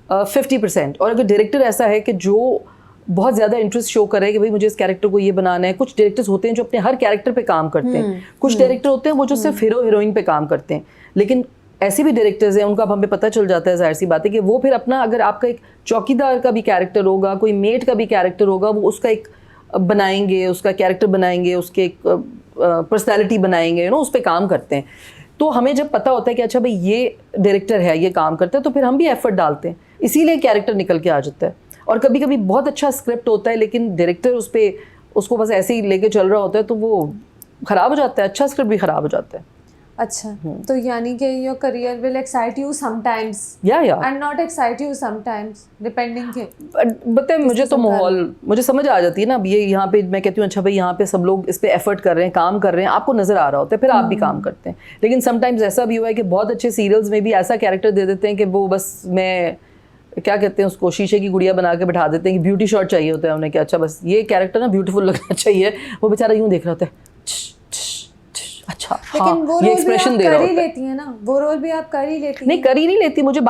50%, और अगर डायरेक्टर ऐसा है कि जो बहुत ज़्यादा इंटरेस्ट शो कर रहा है कि भाई मुझे इस कैरेक्टर को ये बनाना है। कुछ डायरेक्टर्स होते हैं जो अपने हर कैरेक्टर पे काम करते हैं, कुछ डायरेक्टर होते हैं वो जो सिर्फ हीरो हीरोइन पे काम करते हैं। लेकिन ऐसे भी डायरेक्टर्स हैं, उनका अब हमें पता चल जाता है, जाहिर सी बात है कि वो फिर अपना, अगर आपका एक चौकीदार का भी कैरेक्टर होगा, कोई मेट का भी कैरेक्टर होगा, वो उसका एक बनाएंगे, उसका कैरेक्टर बनाएंगे, उसके एक पर्सनैलिटी बनाएंगे, यू नो, उस पर काम करते हैं। तो हमें जब पता होता है कि अच्छा भाई ये डायरेक्टर है, ये काम करता है, तो फिर हम भी एफर्ट डालते हैं, इसीलिए कैरेक्टर निकल के आ जाता है। और कभी कभी बहुत अच्छा स्क्रिप्ट होता है लेकिन डायरेक्टर उसको बस ऐसे ही लेके चल रहा होता है तो वो ख़राब हो जाता है, अच्छा स्क्रिप्ट भी ख़राब हो जाता है। अच्छा, तो यानी कि your career will excite you sometimes या and not excite you sometimes, depending के। बताए मुझे तो माहौल, मुझे समझ आ जाती है ना। अब ये यहाँ पे मैं कहती हूँ अच्छा भाई यहाँ पे सब लोग इस पे एफर्ट कर रहे हैं, काम कर रहे हैं, आपको नज़र आ रहा होता है, फिर आप भी काम करते हैं। लेकिन समटाइम्स ऐसा भी हुआ है कि बहुत अच्छे सीरियल्स में भी ऐसा कैरेक्टर दे देते हैं कि वो बस, मैं क्या कहते हैं उसको, शीशे की गुड़िया बना के बैठा देते हैं कि ब्यूटी शॉट चाहिए होता है उन्हें, कि अच्छा बस ये कैरेक्टर ना ब्यूटीफुल लगना चाहिए। वो बेचारा यूँ देख रहा होता है, अच्छा, लेकिन हाँ, वो ये रोल एक्सप्रेशन भी दे आप रहा कर ही होता है। लेती है ना, वो रोल भी आप कर ही लेती हैं। नहीं, कर ही नहीं लेती, मुझे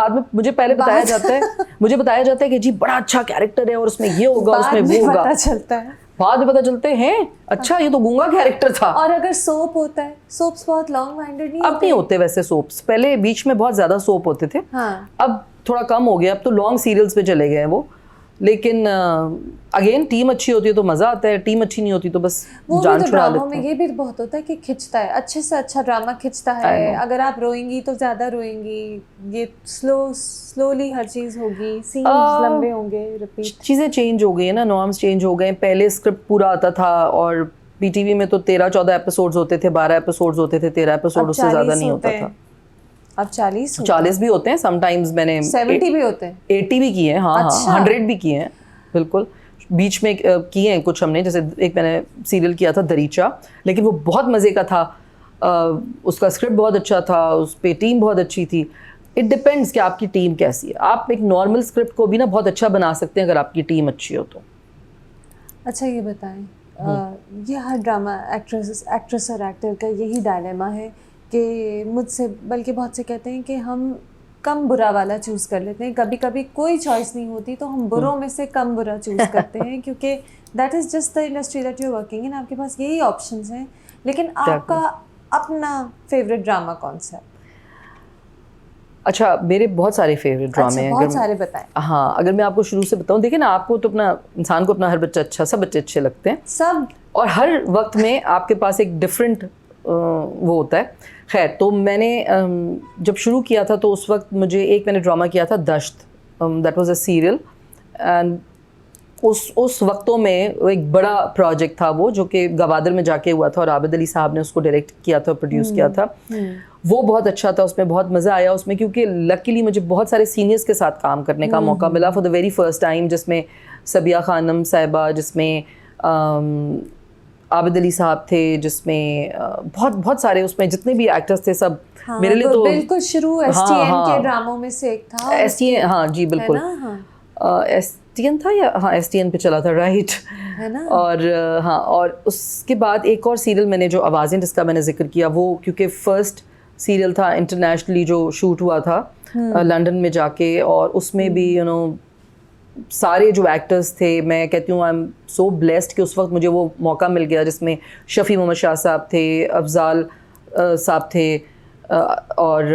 पहले बताया जाता है, मुझे बताया जाता है कि जी बड़ा अच्छा कैरेक्टर है और उसमें ये होगा, उसमें वो होगा, पता चलता है, बाद में पता चलते हैं अच्छा ये तो गूंगा कैरेक्टर था। और अगर सोप होता है, सोप्स बहुत लॉन्ग माइंडेड नहीं अब नहीं होते वैसे सोप्स, पहले बीच में बहुत ज्यादा सोप होते थे, हाँ। अब थोड़ा कम हो गया, अब तो लॉन्ग सीरियल्स पे चले गए हैं वो। लेकिन अगेन टीम अच्छी होती है तो मज़ा आता है, टीम अच्छी नहीं होती तो बस वो जान भी तो छुड़ा ड्रामा लेते में हैं। ये भी बहुत होता है कि खिंचता है, अच्छे से अच्छा ड्रामा खिंचता I है। know. अगर आप रोएंगी तो ज़्यादा रोएंगी, ये स्लोली हर चीज़ होगी, सीन्स लंबे होंगे, रिपीट। चीज़ें चेंज हो गई है ना, नॉर्म्स चेंज हो गए। पहले स्क्रिप्ट पूरा आता था और पीटीवी में तो 13-14 एपिसोड्स होते थे, 12 एपिसोड्स होते थे, 13 एपिसोड अब उससे ज़्यादा 40 नहीं होते होता हैं, था। अब 40 होते 40 भी होते हैं समटाइम्स, मैंने 70 भी होते हैं। 80 भी किए हैं, हाँ अच्छा। हाँ, 100 भी किए हैं, बिल्कुल। बीच में किए हैं कुछ हमने, जैसे एक मैंने सीरियल किया था दरीचा, लेकिन वो बहुत मज़े का था। उसका स्क्रिप्ट बहुत अच्छा था, उस पर टीम बहुत अच्छी थी। इट डिपेंड्स कि आपकी टीम कैसी है। आप एक नॉर्मल स्क्रिप्ट को भी ना बहुत अच्छा बना सकते हैं अगर आपकी टीम अच्छी हो तो। अच्छा ये बताएं, ये हर ड्रामा एक्ट्रेस और एक्टर का यही डायलेमा है कि मुझसे बल्कि बहुत से कहते हैं कि हम कम बुरा वाला चूज़ कर लेते हैं। कभी कभी कोई चॉइस नहीं होती तो हम बुरों में से कम बुरा चूज़ करते हैं, क्योंकि that is just the industry that you are working in. आपके पास यही ऑप्शंस हैं, लेकिन आपका अपना फेवरेट ड्रामा कौन सा है? अच्छा, मेरे बहुत सारे फेवरेट ड्रामे अच्छा, हैं। बहुत सारे बताएं। हाँ, अगर मैं आपको शुरू से बताऊँ, देखिए ना, आपको तो अपना इंसान को अपना हर बच्चा अच्छा, सब बच्चे अच्छे लगते हैं, सब। और हर वक्त में आपके पास एक डिफरेंट वो होता है। खैर, तो मैंने जब शुरू किया था तो उस वक्त मैंने ड्रामा किया था Dasht, that was a serial. And उस वक्तों में वो एक बड़ा प्रोजेक्ट था वो, जो कि गवादर में जाके हुआ था और आबिद अली साहब ने उसको डायरेक्ट किया था, प्रोड्यूस किया था। वो बहुत अच्छा था, उसमें बहुत मज़ा आया उसमें, क्योंकि लकीली मुझे बहुत सारे सीनियर्स के साथ काम करने का मौका मिला for the very first time, जिसमें सबिया खानम साहिबा, जिसमें आबिद अली साहब थे, जिसमें बहुत बहुत सारे, उसमें जितने भी एक्टर्स थे सब। हाँ, मेरे लिए तो बिल्कुल शुरू एसटीएन के ड्रामों में से एक था। एसटीएन, हाँ जी बिल्कुल, एसटीएन था या हाँ एसटीएन पे चला था, राइट, है ना। और हाँ, और उसके बाद एक और सीरियल मैंने, जो आवाज़ें, जिसका मैंने जिक्र किया, वो क्योंकि फर्स्ट सीरियल था इंटरनेशनली जो शूट हुआ था लंदन में जाके, और उसमें भी यू नो सारे जो एक्टर्स थे, मैं कहती हूँ आई एम सो ब्लेस्ड कि उस वक्त मुझे वो मौका मिल गया, जिसमें शफ़ी मोहम्मद शाह साहब थे, अफजाल साहब थे, और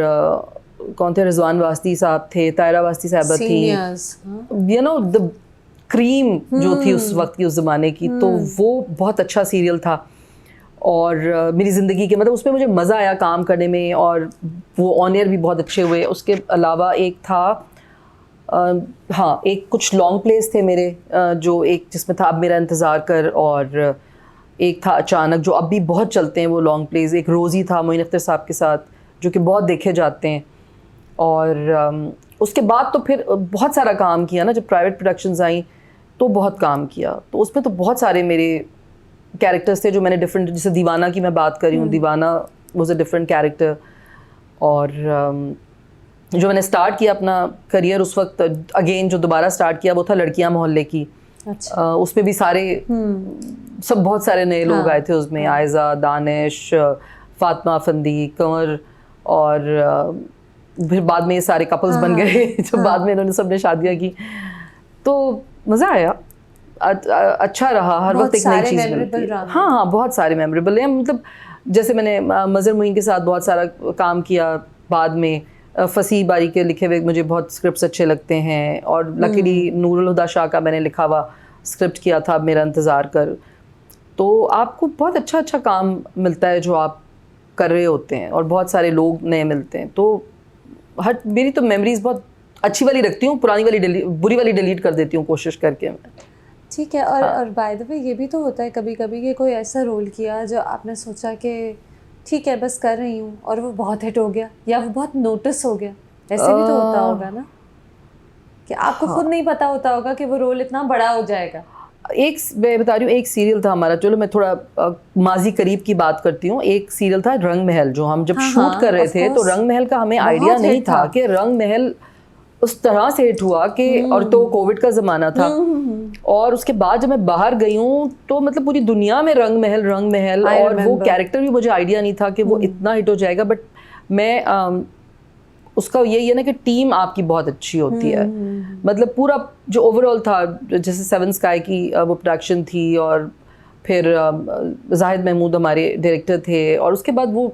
कौन थे, रिजवान वास्ती साहब थे, तायरा वास्ती साहबा थी, यू नो द क्रीम जो थी उस वक्त की, उस ज़माने की। तो वो बहुत अच्छा सीरियल था, और मेरी ज़िंदगी के मतलब उसमें मुझे मज़ा आया काम करने में, और वो ऑन एयर भी बहुत अच्छे हुए। उसके अलावा एक था हाँ, एक कुछ लॉन्ग प्लेस थे मेरे, जो एक जिसमें था अब मेरा इंतज़ार कर, और एक था अचानक, जो अब भी बहुत चलते हैं वो लॉन्ग प्लेस। एक रोज़ी था मोइन अख्तर साहब के साथ, जो कि बहुत देखे जाते हैं। और उसके बाद तो फिर बहुत सारा काम किया ना, जब प्राइवेट प्रोडक्शंस आई तो बहुत काम किया। तो उसमें तो बहुत सारे मेरे कैरेक्टर्स थे जो मैंने डिफरेंट, जैसे दीवाना की मैं बात कर रही हूँ, दीवाना वाज अ डिफरेंट कैरेक्टर। और जो मैंने स्टार्ट किया अपना करियर उस वक्त, अगेन जो दोबारा स्टार्ट किया, वो था लड़कियां मोहल्ले की। अच्छा। उसमें भी सारे सब बहुत सारे नए लोग आए थे उसमें, आयज़ा, दानिश, फातिमा अफंदी, कंवर, और फिर बाद में ये सारे कपल्स बन गए जब बाद में इन्होंने सबने शादियाँ की। तो मज़ा आया, अच्छा रहा, हर वक्त एक नई चीज़ मिलती है। हाँ हाँ, बहुत सारे मेमोरेबल हैं। मतलब जैसे मैंने मज़हर मोइन के साथ बहुत सारा काम किया, बाद में फसीह बारी के लिखे हुए मुझे बहुत स्क्रिप्ट्स अच्छे लगते हैं, और लकीली नूरुल हुदा शाह का मैंने लिखा हुआ स्क्रिप्ट किया था, अब मेरा इंतज़ार कर। तो आपको बहुत अच्छा अच्छा काम मिलता है जो आप कर रहे होते हैं, और बहुत सारे लोग नए मिलते हैं। तो मेरी तो मेमोरीज बहुत अच्छी वाली रखती हूँ, पुरानी वाली बुरी वाली डिलीट कर देती हूँ कोशिश करके मैं। ठीक है। और बाय द वे ये भी तो होता है कभी कभी कि कोई ऐसा रोल किया जो आपने सोचा कि ठीक है बस कर रही हूँ, और वो बहुत हिट हो गया, या वो बहुत नोटिस हो गया। ऐसे भी तो होता होगा ना, कि आपको खुद नहीं पता होता होगा कि वो रोल इतना बड़ा हो जाएगा। एक मैं बता रही हूँ, एक सीरियल था हमारा, चलो मैं थोड़ा माजी करीब की बात करती हूँ। एक सीरियल था रंग महल, जो हम जब शूट कर रहे थे, तो रंग महल का हमें आइडिया नहीं था कि रंग महल उस तरह से हिट हुआ कि, और तो कोविड का ज़माना था, और उसके बाद जब मैं बाहर गई हूँ तो मतलब पूरी दुनिया में रंग महल, और वो कैरेक्टर भी मुझे आइडिया नहीं था कि वो इतना हिट हो जाएगा। बट मैं उसका यही है ना कि टीम आपकी बहुत अच्छी होती है। मतलब पूरा जो ओवरऑल था, जैसे सेवन स्काई की वो प्रोडक्शन थी, और फिर जाहिद महमूद हमारे डायरेक्टर थे, और उसके बाद वो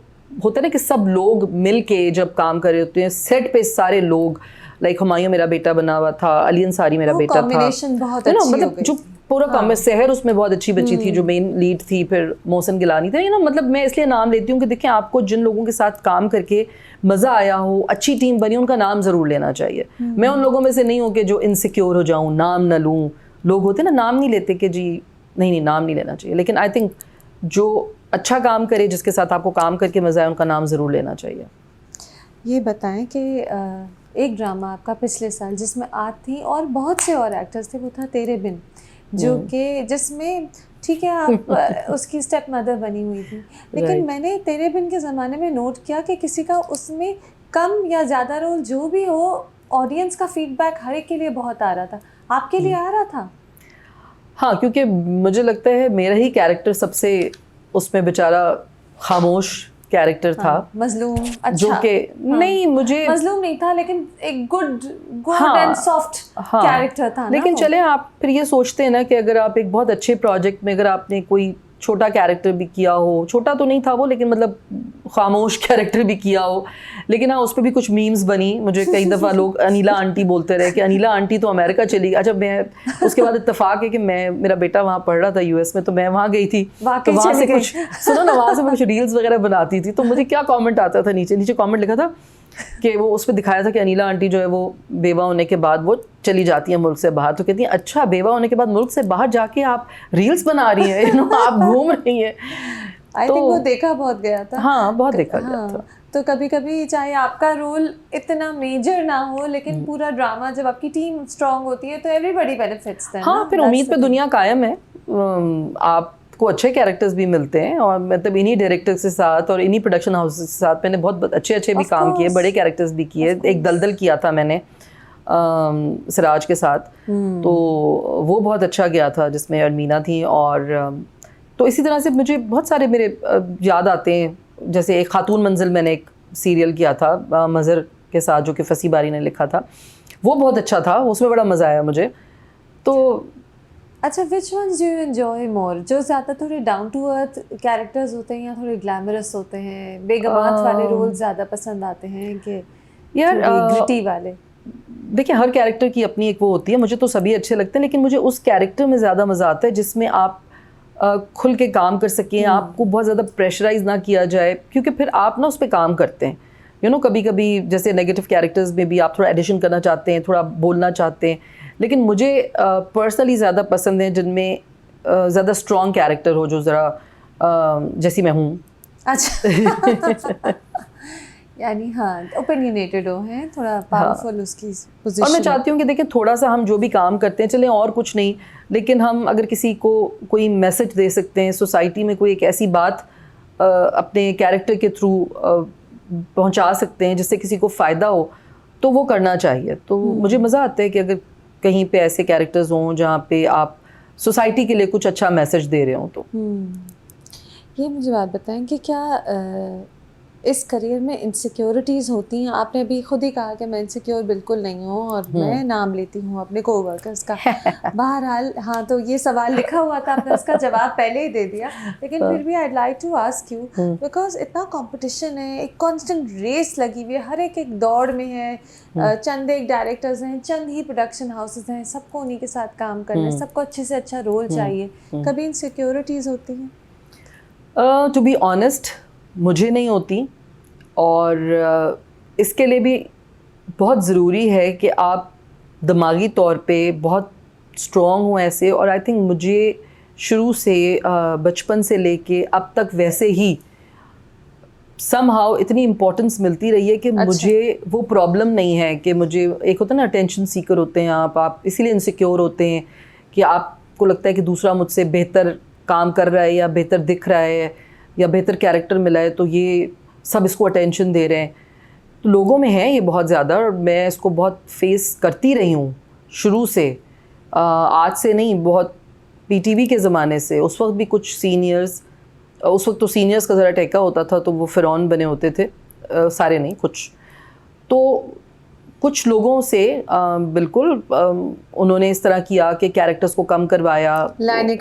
होता है ना कि सब लोग मिल के जब काम कर रहे होते हैं, सेट पे सारे लोग लाइक हुमायूं मेरा बेटा बना हुआ था, अली अंसारी मेरा बेटा था, कॉम्बिनेशन बहुत अच्छी हो मतलब गई जो पूरा काम सहर उसमें बहुत अच्छी बची थी जो मेन लीड थी, फिर मोहसिन गिलानी थे, मतलब मैं इसलिए नाम लेती हूँ कि देखिए आपको जिन लोगों के साथ काम करके मज़ा आया हो, अच्छी टीम बनी, उनका नाम ज़रूर लेना चाहिए। मैं उन लोगों में से नहीं हूँ कि जो इनसिक्योर हो जाऊँ, नाम न लूँ। लोग होते ना नाम नहीं लेते कि जी नहीं नाम नहीं लेना चाहिए, लेकिन आई थिंक जो अच्छा काम करे, जिसके साथ आपको काम करके मज़ा आए, उनका नाम ज़रूर लेना चाहिए। ये बताएं कि एक ड्रामा आपका पिछले साल जिसमें आप थी और बहुत से और एक्टर्स थे, वो था तेरे बिन, जो कि जिसमें ठीक है आप उसकी स्टेप मदर बनी हुई थी, लेकिन मैंने तेरे बिन के ज़माने में नोट किया कि किसी का उसमें कम या ज़्यादा रोल जो भी हो, ऑडियंस का फीडबैक हर एक के लिए बहुत आ रहा था। आपके लिए आ रहा था? हाँ, क्योंकि मुझे लगता है मेरा ही कैरेक्टर सबसे उसमें बेचारा खामोश कैरेक्टर था, मजलूम। अच्छा, जो कि नहीं मुझे मजलूम नहीं था, लेकिन एक गुड एंड सॉफ्ट कैरेक्टर था ना। लेकिन चले आप फिर ये सोचते हैं ना कि अगर आप एक बहुत अच्छे प्रोजेक्ट में अगर आपने कोई छोटा कैरेक्टर भी किया हो, छोटा तो नहीं था वो, लेकिन मतलब खामोश कैरेक्टर भी किया हो, लेकिन हाँ उस पर भी कुछ मीम्स बनी। मुझे कई दफ़ा लोग अनीला आंटी बोलते रहे कि अनीला आंटी तो अमेरिका चली गई। अच्छा, मैं उसके बाद इत्तेफाक है कि मेरा बेटा वहाँ पढ़ रहा था यूएस में, तो मैं वहाँ गई थी, तो वहाँ से कुछ सुनो ना, वहाँ से मैं कुछ रील्स वगैरह बनाती थी, तो मुझे क्या कॉमेंट आता था, नीचे कॉमेंट लिखा था कि वो उस पर दिखाया था कि अनीला आंटी जो है वो बेवा होने के बाद वो चली जाती है मुल्क से बाहर, तो कहती हैं अच्छा बेवा होने के बाद मुल्क से बाहर जाके आप रील्स बना रही हैं, आप घूम रही हैं। आई थिंक वो देखा बहुत गया था। हाँ, बहुत देखा गया था। तो कभी कभी चाहे आपका रोल इतना मेजर ना हो, लेकिन पूरा ड्रामा जब आपकी टीम स्ट्रांग होती है तो एवरीबॉडी बेनिफिट्स देन। हाँ, फिर उम्मीद पे दुनिया कायम है। आपको अच्छे कैरेक्टर्स भी मिलते हैं, और मतलब इन्हीं डायरेक्टर्स के साथ और इन्हीं प्रोडक्शन हाउस के साथ मैंने बहुत अच्छे भी काम किए, बड़े कैरेक्टर्स भी किए। एक दलदल किया था मैंने सिराज के साथ, तो वो बहुत अच्छा गया था, जिसमें अरमीना थी। और तो इसी तरह से मुझे बहुत सारे मेरे याद आते हैं, जैसे एक खातून मंजिल मैंने एक सीरियल किया था मज़हर के साथ, जो कि फसी बारी ने लिखा था, वो बहुत अच्छा था, उसमें बड़ा मज़ा आया मुझे। तो अच्छा, which ones do you enjoy more? जो ज़्यादा थोड़े डाउन टू अर्थ कैरेक्टर्स होते हैं या थोड़े ग्लैमरस होते हैं, बेगमात वाले रोल ज़्यादा पसंद आते हैं कि यार ग्रिटी वाले? देखिए, हर कैरेक्टर की अपनी एक वो होती है, मुझे तो सभी अच्छे लगते हैं, लेकिन मुझे उस कैरेक्टर में ज़्यादा मज़ा आता है जिसमें आप खुल के काम कर सकें, आपको बहुत ज़्यादा प्रेशराइज ना किया जाए, क्योंकि फिर आप ना उस पर काम करते हैं। कभी कभी जैसे नेगेटिव कैरेक्टर्स में भी आप थोड़ा एडिशन करना चाहते हैं, थोड़ा बोलना चाहते हैं, लेकिन मुझे पर्सनली ज़्यादा पसंद है जिनमें ज़्यादा स्ट्रॉन्ग कैरेक्टर हो, जो ज़रा जैसी मैं हूँ। अच्छा यानी हाँ, ओपिनियनेटेड हो, हैं थोड़ा पावरफुल उसकी पोजीशन। और मैं चाहती हूँ कि देखिए, थोड़ा सा हम जो भी काम करते हैं, चलें और कुछ नहीं, लेकिन हम अगर किसी को कोई मैसेज दे सकते हैं, सोसाइटी में कोई एक ऐसी बात अपने कैरेक्टर के थ्रू पहुँचा सकते हैं जिससे किसी को फ़ायदा हो, तो वो करना चाहिए। तो मुझे मज़ा आता है कि अगर कहीं पे ऐसे कैरेक्टर्स हों जहाँ पे आप सोसाइटी के लिए कुछ अच्छा मैसेज दे रहे हों। तो ये मुझे बात बताएं कि क्या इस करियर में इनसिक्योरिटीज़ होती हैं? आपने अभी खुद ही कहा कि मैं इनसिक्योर बिल्कुल नहीं हूँ और मैं नाम लेती हूँ अपने कोवर्कर्स का। बहरहाल हाँ, तो ये सवाल लिखा हुआ था, आपने उसका जवाब पहले ही दे दिया, लेकिन फिर भी I'd like to ask you, because इतना कंपटीशन है, एक कांस्टेंट रेस लगी हुई है, हर एक दौड़ में है, चंद एक डायरेक्टर्स हैं, चंद ही प्रोडक्शन हाउसेस हैं, सबको उन्हीं के साथ काम करना है, सबको अच्छे से अच्छा रोल चाहिए। कभी इनसिक्योरिटीज़ होती हैं? टू बी ऑनेस्ट, मुझे नहीं होती, और इसके लिए भी बहुत ज़रूरी है कि आप दिमागी तौर पे बहुत स्ट्रॉन्ग हो ऐसे। और आई थिंक मुझे शुरू से बचपन से लेके अब तक वैसे ही समहाउ इतनी इम्पोर्टेंस मिलती रही है कि मुझे वो प्रॉब्लम नहीं है कि मुझे, एक होता है ना अटेंशन सीकर होते हैं आप इसीलिए इनसिक्योर होते हैं कि आपको लगता है कि दूसरा मुझसे बेहतर काम कर रहा है या बेहतर दिख रहा है या बेहतर कैरेक्टर मिला है, तो ये सब इसको अटेंशन दे रहे हैं। तो लोगों में है ये बहुत ज़्यादा, और मैं इसको बहुत फेस करती रही हूँ शुरू से, आज से नहीं, बहुत पीटीवी के ज़माने से। उस वक्त भी कुछ सीनियर्स, उस वक्त तो सीनियर्स का ज़रा टेका होता था, तो वो फ़िरौन बने होते थे, सारे नहीं कुछ, तो कुछ लोगों से बिल्कुल उन्होंने इस तरह किया कि कैरेक्टर्स को कम करवाया, लाइनें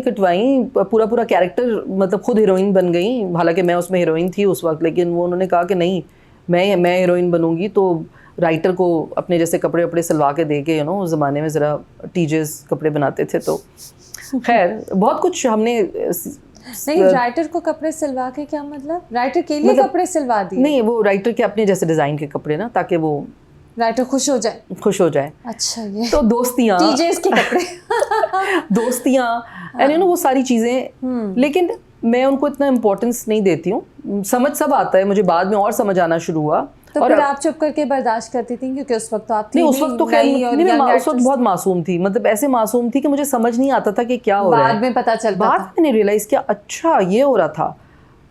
कटवाई, पूरा कैरेक्टर, मतलब खुद हीरोइन बन गई, हालांकि मैं उसमें हीरोइन थी उस वक्त, लेकिन वो उन्होंने कहा कि नहीं, मैं हीरोइन बनूंगी, तो राइटर को अपने जैसे कपड़े वपड़े सिलवा के दे के उस ज़माने में ज़रा टीचर्स कपड़े बनाते थे, तो खैर बहुत कुछ हमने नहीं, राइटर को कपड़े सिलवा के क्या मतलब? राइटर के लिए मतलब, कपड़े सिलवा दिए? नहीं, वो राइटर के अपने जैसे डिज़ाइन के कपड़े ना, ताकि वो राइटर खुश हो जाए। अच्छा, ये तो दोस्तियाँ, टीचर्स के कपड़े दोस्तियाँ एंड वो सारी चीज़ें। लेकिन मैं उनको इतना इम्पोर्टेंस नहीं देती हूँ। समझ सब आता है मुझे, बाद में और समझ आना शुरू हुआ। तो और फिर आप चुप करके बर्दाश्त करती थी, क्योंकि उस वक्त तो आप थी नहीं, उस वक्त तो खैर नहीं, मैं उस वक्त बहुत मासूम थी, मतलब ऐसे मासूम थी कि मुझे समझ नहीं आता था कि क्या हो रहा है। बाद में पता चलता था, बाद मैंने रियलाइज़ किया अच्छा ये हो रहा था।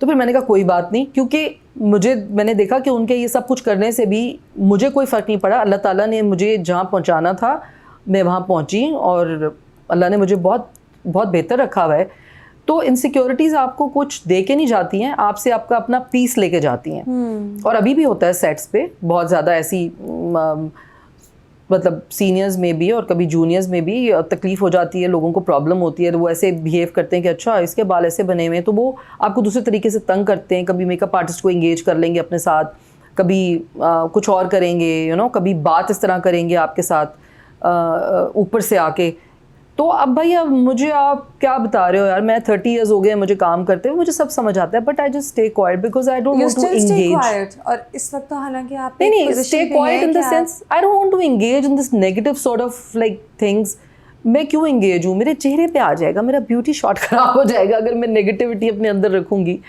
तो फिर मैंने कहा कोई बात नहीं, क्योंकि मैंने देखा कि उनके ये सब कुछ करने से भी मुझे कोई फ़र्क नहीं पड़ा। अल्लाह ताला ने मुझे जहाँ पहुँचाना था मैं वहाँ पहुँची, और अल्लाह ने मुझे बहुत बहुत बेहतर रखा हुआ है। तो इनसिक्योरिटीज़ आपको कुछ दे के नहीं जाती हैं, आपसे आपका अपना पीस लेके जाती हैं। और अभी भी होता है सेट्स पे बहुत ज़्यादा ऐसी मतलब सीनियर्स में भी और कभी जूनियर्स में भी तकलीफ़ हो जाती है, लोगों को प्रॉब्लम होती है, वो ऐसे बिहेव करते हैं कि अच्छा इसके बाल ऐसे बने हुए हैं, तो वो आपको दूसरे तरीके से तंग करते हैं। कभी मेकअप आर्टिस्ट को एंगेज कर लेंगे अपने साथ, कभी कुछ और करेंगे, कभी बात इस तरह करेंगे आपके साथ ऊपर से आके। तो अब भाई अब मुझे आप क्या बता रहे हो यार, मैं 30 इयर्स हो गए मुझे काम करते हुए, मुझे सब समझ आता है, but I just stay quiet because I don't want to engage. और इस वक्त तो हालांकि आप नहीं, stay quiet in the sense I don't want to engage in this negative sort of like things. मैं क्यों एंगेज हूँ, मेरे चेहरे पे आ जाएगा, मेरा ब्यूटी शॉट खराब हो जाएगा अगर मैं नेगेटिविटी अपने अंदर रखूंगी।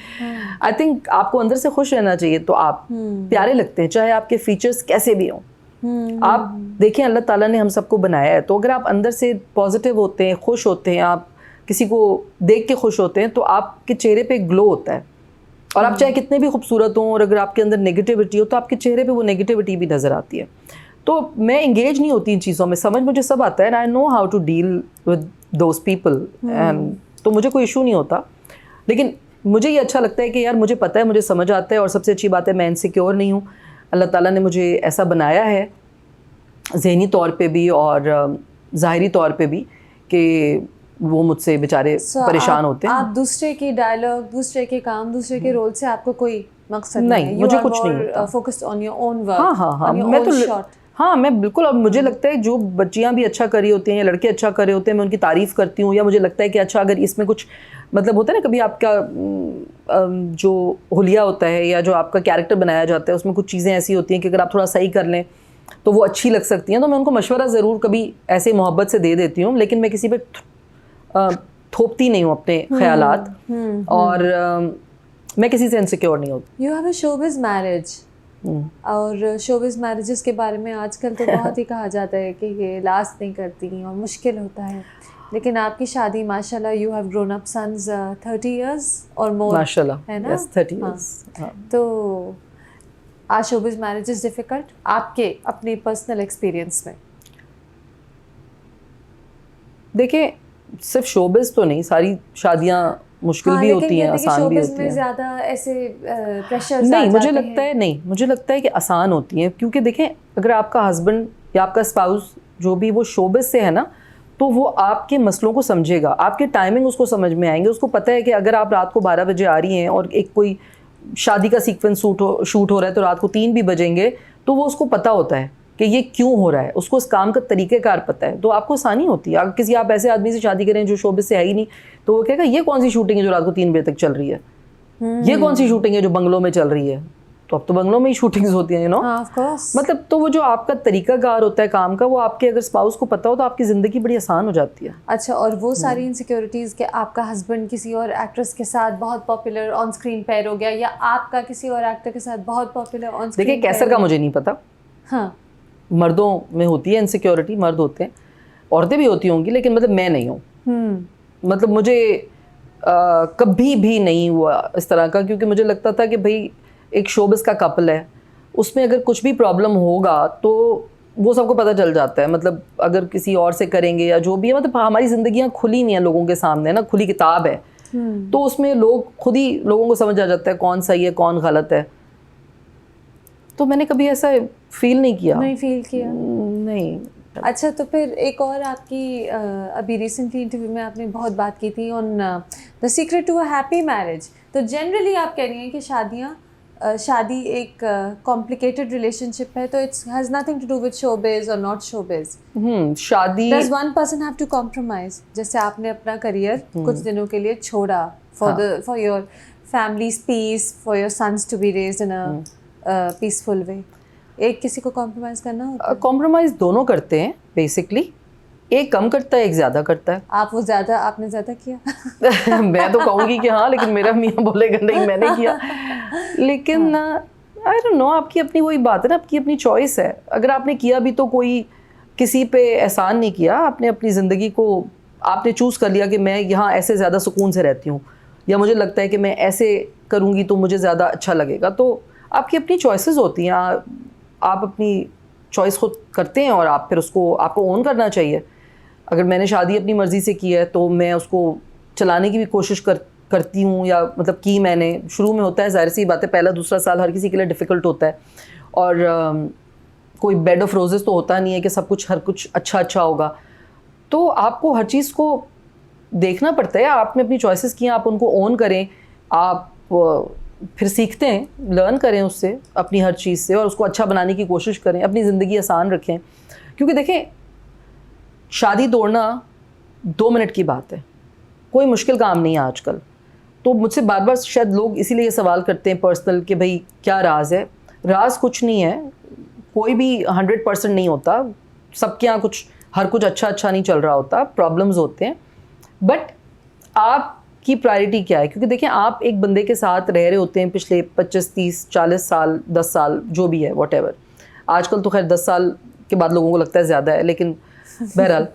आई थिंक आपको अंदर से खुश रहना चाहिए, तो आप प्यारे लगते हैं चाहे आपके फीचर्स कैसे भी हों। आप देखें अल्लाह ताला ने हम सबको बनाया है, तो अगर आप अंदर से पॉजिटिव होते हैं, खुश होते हैं, आप किसी को देख के खुश होते हैं, तो आपके चेहरे पे ग्लो होता है। और आप चाहे कितने भी खूबसूरत हों, और अगर आपके अंदर नेगेटिविटी हो तो आपके चेहरे पे वो नेगेटिविटी भी नज़र आती है। तो मैं इंगेज नहीं होती इन चीज़ों में, समझ मुझे सब आता है and I know how to deal with those people, and तो मुझे कोई इशू नहीं होता। लेकिन मुझे ये अच्छा लगता है कि यार मुझे पता है, मुझे समझ आता है, और सबसे अच्छी बात है मैं इनसिक्योर नहीं हूँ। अल्लाह ताला ने मुझे ऐसा बनाया है ज़हनी तौर पे भी और ज़ाहिरी तौर पे भी कि वो मुझसे बेचारे परेशान होते हैं। आप दूसरे की डायलॉग, दूसरे के काम, दूसरे के रोल से आपको कोई मकसद नहीं, मुझे कुछ नहीं होता। Focused on your own work. हाँ, मैं बिल्कुल, अब मुझे लगता है जो बच्चियाँ भी अच्छा कर रही होती हैं या लड़के अच्छा कर रहे होते हैं, मैं उनकी तारीफ़ करती हूँ, या मुझे लगता है कि अच्छा अगर इसमें कुछ मतलब होता है ना, कभी आपका जो हुलिया होता है या जो आपका कैरेक्टर बनाया जाता है उसमें कुछ चीज़ें ऐसी होती हैं कि अगर आप थोड़ा सही कर लें तो वो अच्छी लग सकती हैं, तो मैं उनको मशवरा ज़रूर कभी ऐसे मोहब्बत से दे देती हूँ, लेकिन मैं किसी पे थोपती नहीं हूँ अपने ख्यालात, और मैं किसी से इनसिक्योर नहीं होती। You have a showbiz marriage, और शोबिज़ मैरिजेस के बारे में आजकल तो बहुत ही कहा जाता है कि ये लास्ट नहीं करती और मुश्किल होता है, लेकिन आपकी शादी माशाल्लाह, you have grown up sons 30 years और मोर, माशाल्लाह, है ना? yes, 30 years। तो आर शोबिज़ मैरिजेस डिफ़िकल्ट आपके अपने पर्सनल एक्सपीरियंस में? देखिए सिर्फ शोबिज़ तो नहीं, सारी शादियाँ मुश्किल भी होती हैं, आसान भी होती हैं। ज़्यादा ऐसे प्रेशर्स नहीं, मुझे लगता है नहीं, मुझे लगता है कि आसान होती हैं, क्योंकि देखें अगर आपका हस्बैंड या आपका स्पाउस जो भी वो शोबिज़ से है ना, तो वो आपके मसलों को समझेगा, आपके टाइमिंग उसको समझ में आएंगे, उसको पता है कि अगर आप रात को 12 बजे आ रही हैं और एक कोई शादी का सीक्वेंस शूट हो रहा है तो रात को 3 भी बजेंगे, तो वो उसको पता होता है कि ये क्यों हो रहा है, उसको उस काम का तरीक़ेकार पता है, तो आपको आसानी होती है। अगर आप ऐसे आदमी से शादी करें जो शोबिज़ से है ही नहीं, तो वो कहेगा ये कौन सी शूटिंग है जो रात को 3 बजे तक चल रही है, ये कौन सी शूटिंग है जो बंगलों में चल रही है, तो अब तो बंगलों में ही शूटिंग्स होती हैं, यू नो। मतलब तो वो जो आपका तरीकाकार होता है काम का, वो आपके अगर स्पाउस को पता हो तो आपकी ज़िंदगी बड़ी आसान हो जाती है। अच्छा, और वो सारी इनसिक्योरिटीज़ के आपका हस्बैंड किसी और एक्ट्रेस के साथ बहुत पॉपुलर ऑन स्क्रीन पेयर हो गया, या आपका किसी और एक्टर के साथ बहुत पॉपुलर ऑन स्क्रीन? देखिए कैसर का मुझे नहीं पता, हाँ, मर्दों में होती है इनसिक्योरिटी, मर्द होते हैं, औरतें भी होती होंगी, लेकिन मतलब मैं नहीं हूँ। मतलब मुझे कभी भी नहीं हुआ इस तरह का, क्योंकि मुझे लगता था कि भाई एक शोबिज़ का कपल है, उसमें अगर कुछ भी प्रॉब्लम होगा तो वो सबको पता चल जाता है। मतलब अगर किसी और से करेंगे या जो भी है, मतलब हमारी ज़िंदगियाँ खुली नहीं है लोगों के सामने ना, खुली किताब है, तो उसमें लोग खुद ही लोगों को समझ आ जाता है कौन सही है कौन गलत है। तो मैंने कभी ऐसा फील नहीं किया। नहीं। अच्छा, तो फिर एक और आपकी अभी रिसेंटली इंटरव्यू में आपने बहुत बात की थी on the secret to a happy marriage. तो जनरली आप कह रही हैं कि शादियाँ शादी एक कॉम्प्लिकेटेड रिलेशनशिप है, तो it's has nothing to do with showbiz और नॉट शोबिज. शादी Does one person have to compromise? जैसे आपने अपना करियर कुछ दिनों के लिए छोड़ा for your family's peace, for your sons to be raised in a peaceful way. एक किसी को कॉम्प्रोमाइज़ करना होता है. कॉम्प्रोमाइज़ दोनों करते हैं बेसिकली. एक कम करता है, एक ज़्यादा करता है. आपने ज़्यादा किया. मैं तो कहूँगी कि हाँ, लेकिन मेरा मियाँ बोलेगा नहीं मैंने किया. लेकिन आई डोंट नो, आपकी अपनी वही बात है ना, आपकी अपनी चॉइस है. अगर आपने किया भी तो कोई किसी पे एहसान नहीं किया. आपने अपनी ज़िंदगी को आपने चूज़ कर लिया कि मैं यहाँ ऐसे ज़्यादा सुकून से रहती हूँ, या मुझे लगता है कि मैं ऐसे करूँगी तो मुझे ज़्यादा अच्छा लगेगा. तो आपकी अपनी चॉइसेस होती हैं. आप अपनी चॉइस खुद करते हैं और आप फिर उसको आपको ओन करना चाहिए. अगर मैंने शादी अपनी मर्ज़ी से की है तो मैं उसको चलाने की भी कोशिश करती हूँ, या मतलब की मैंने. शुरू में होता है, ज़ाहिर सी बात है, पहला दूसरा साल हर किसी के लिए डिफ़िकल्ट होता है, और कोई बेड ऑफ़ रोज़ेस तो होता नहीं है कि सब कुछ हर कुछ अच्छा होगा. तो आपको हर चीज़ को देखना पड़ता है. आपने अपनी चॉइसेस की हैं, आप उनको ओन करें. आप फिर सीखते हैं, लर्न करें उससे, अपनी हर चीज़ से, और उसको अच्छा बनाने की कोशिश करें. अपनी ज़िंदगी आसान रखें, क्योंकि देखें, शादी तोड़ना 2 मिनट की बात है, कोई मुश्किल काम नहीं है आजकल. तो मुझसे बार बार शायद लोग इसीलिए ये सवाल करते हैं पर्सनल कि भाई क्या राज है. राज कुछ नहीं है. कोई भी 100% नहीं होता. सबके यहाँ हर कुछ अच्छा नहीं चल रहा होता. प्रॉब्लम्स होते हैं. बट आपकी प्रायोरिटी क्या है? क्योंकि देखिए, आप एक बंदे के साथ रह रहे होते हैं पिछले 25, 30, 40 साल, 10 साल, जो भी है, वॉटेवर. आजकल तो खैर 10 साल के बाद लोगों को लगता है ज़्यादा है, लेकिन बहरहाल,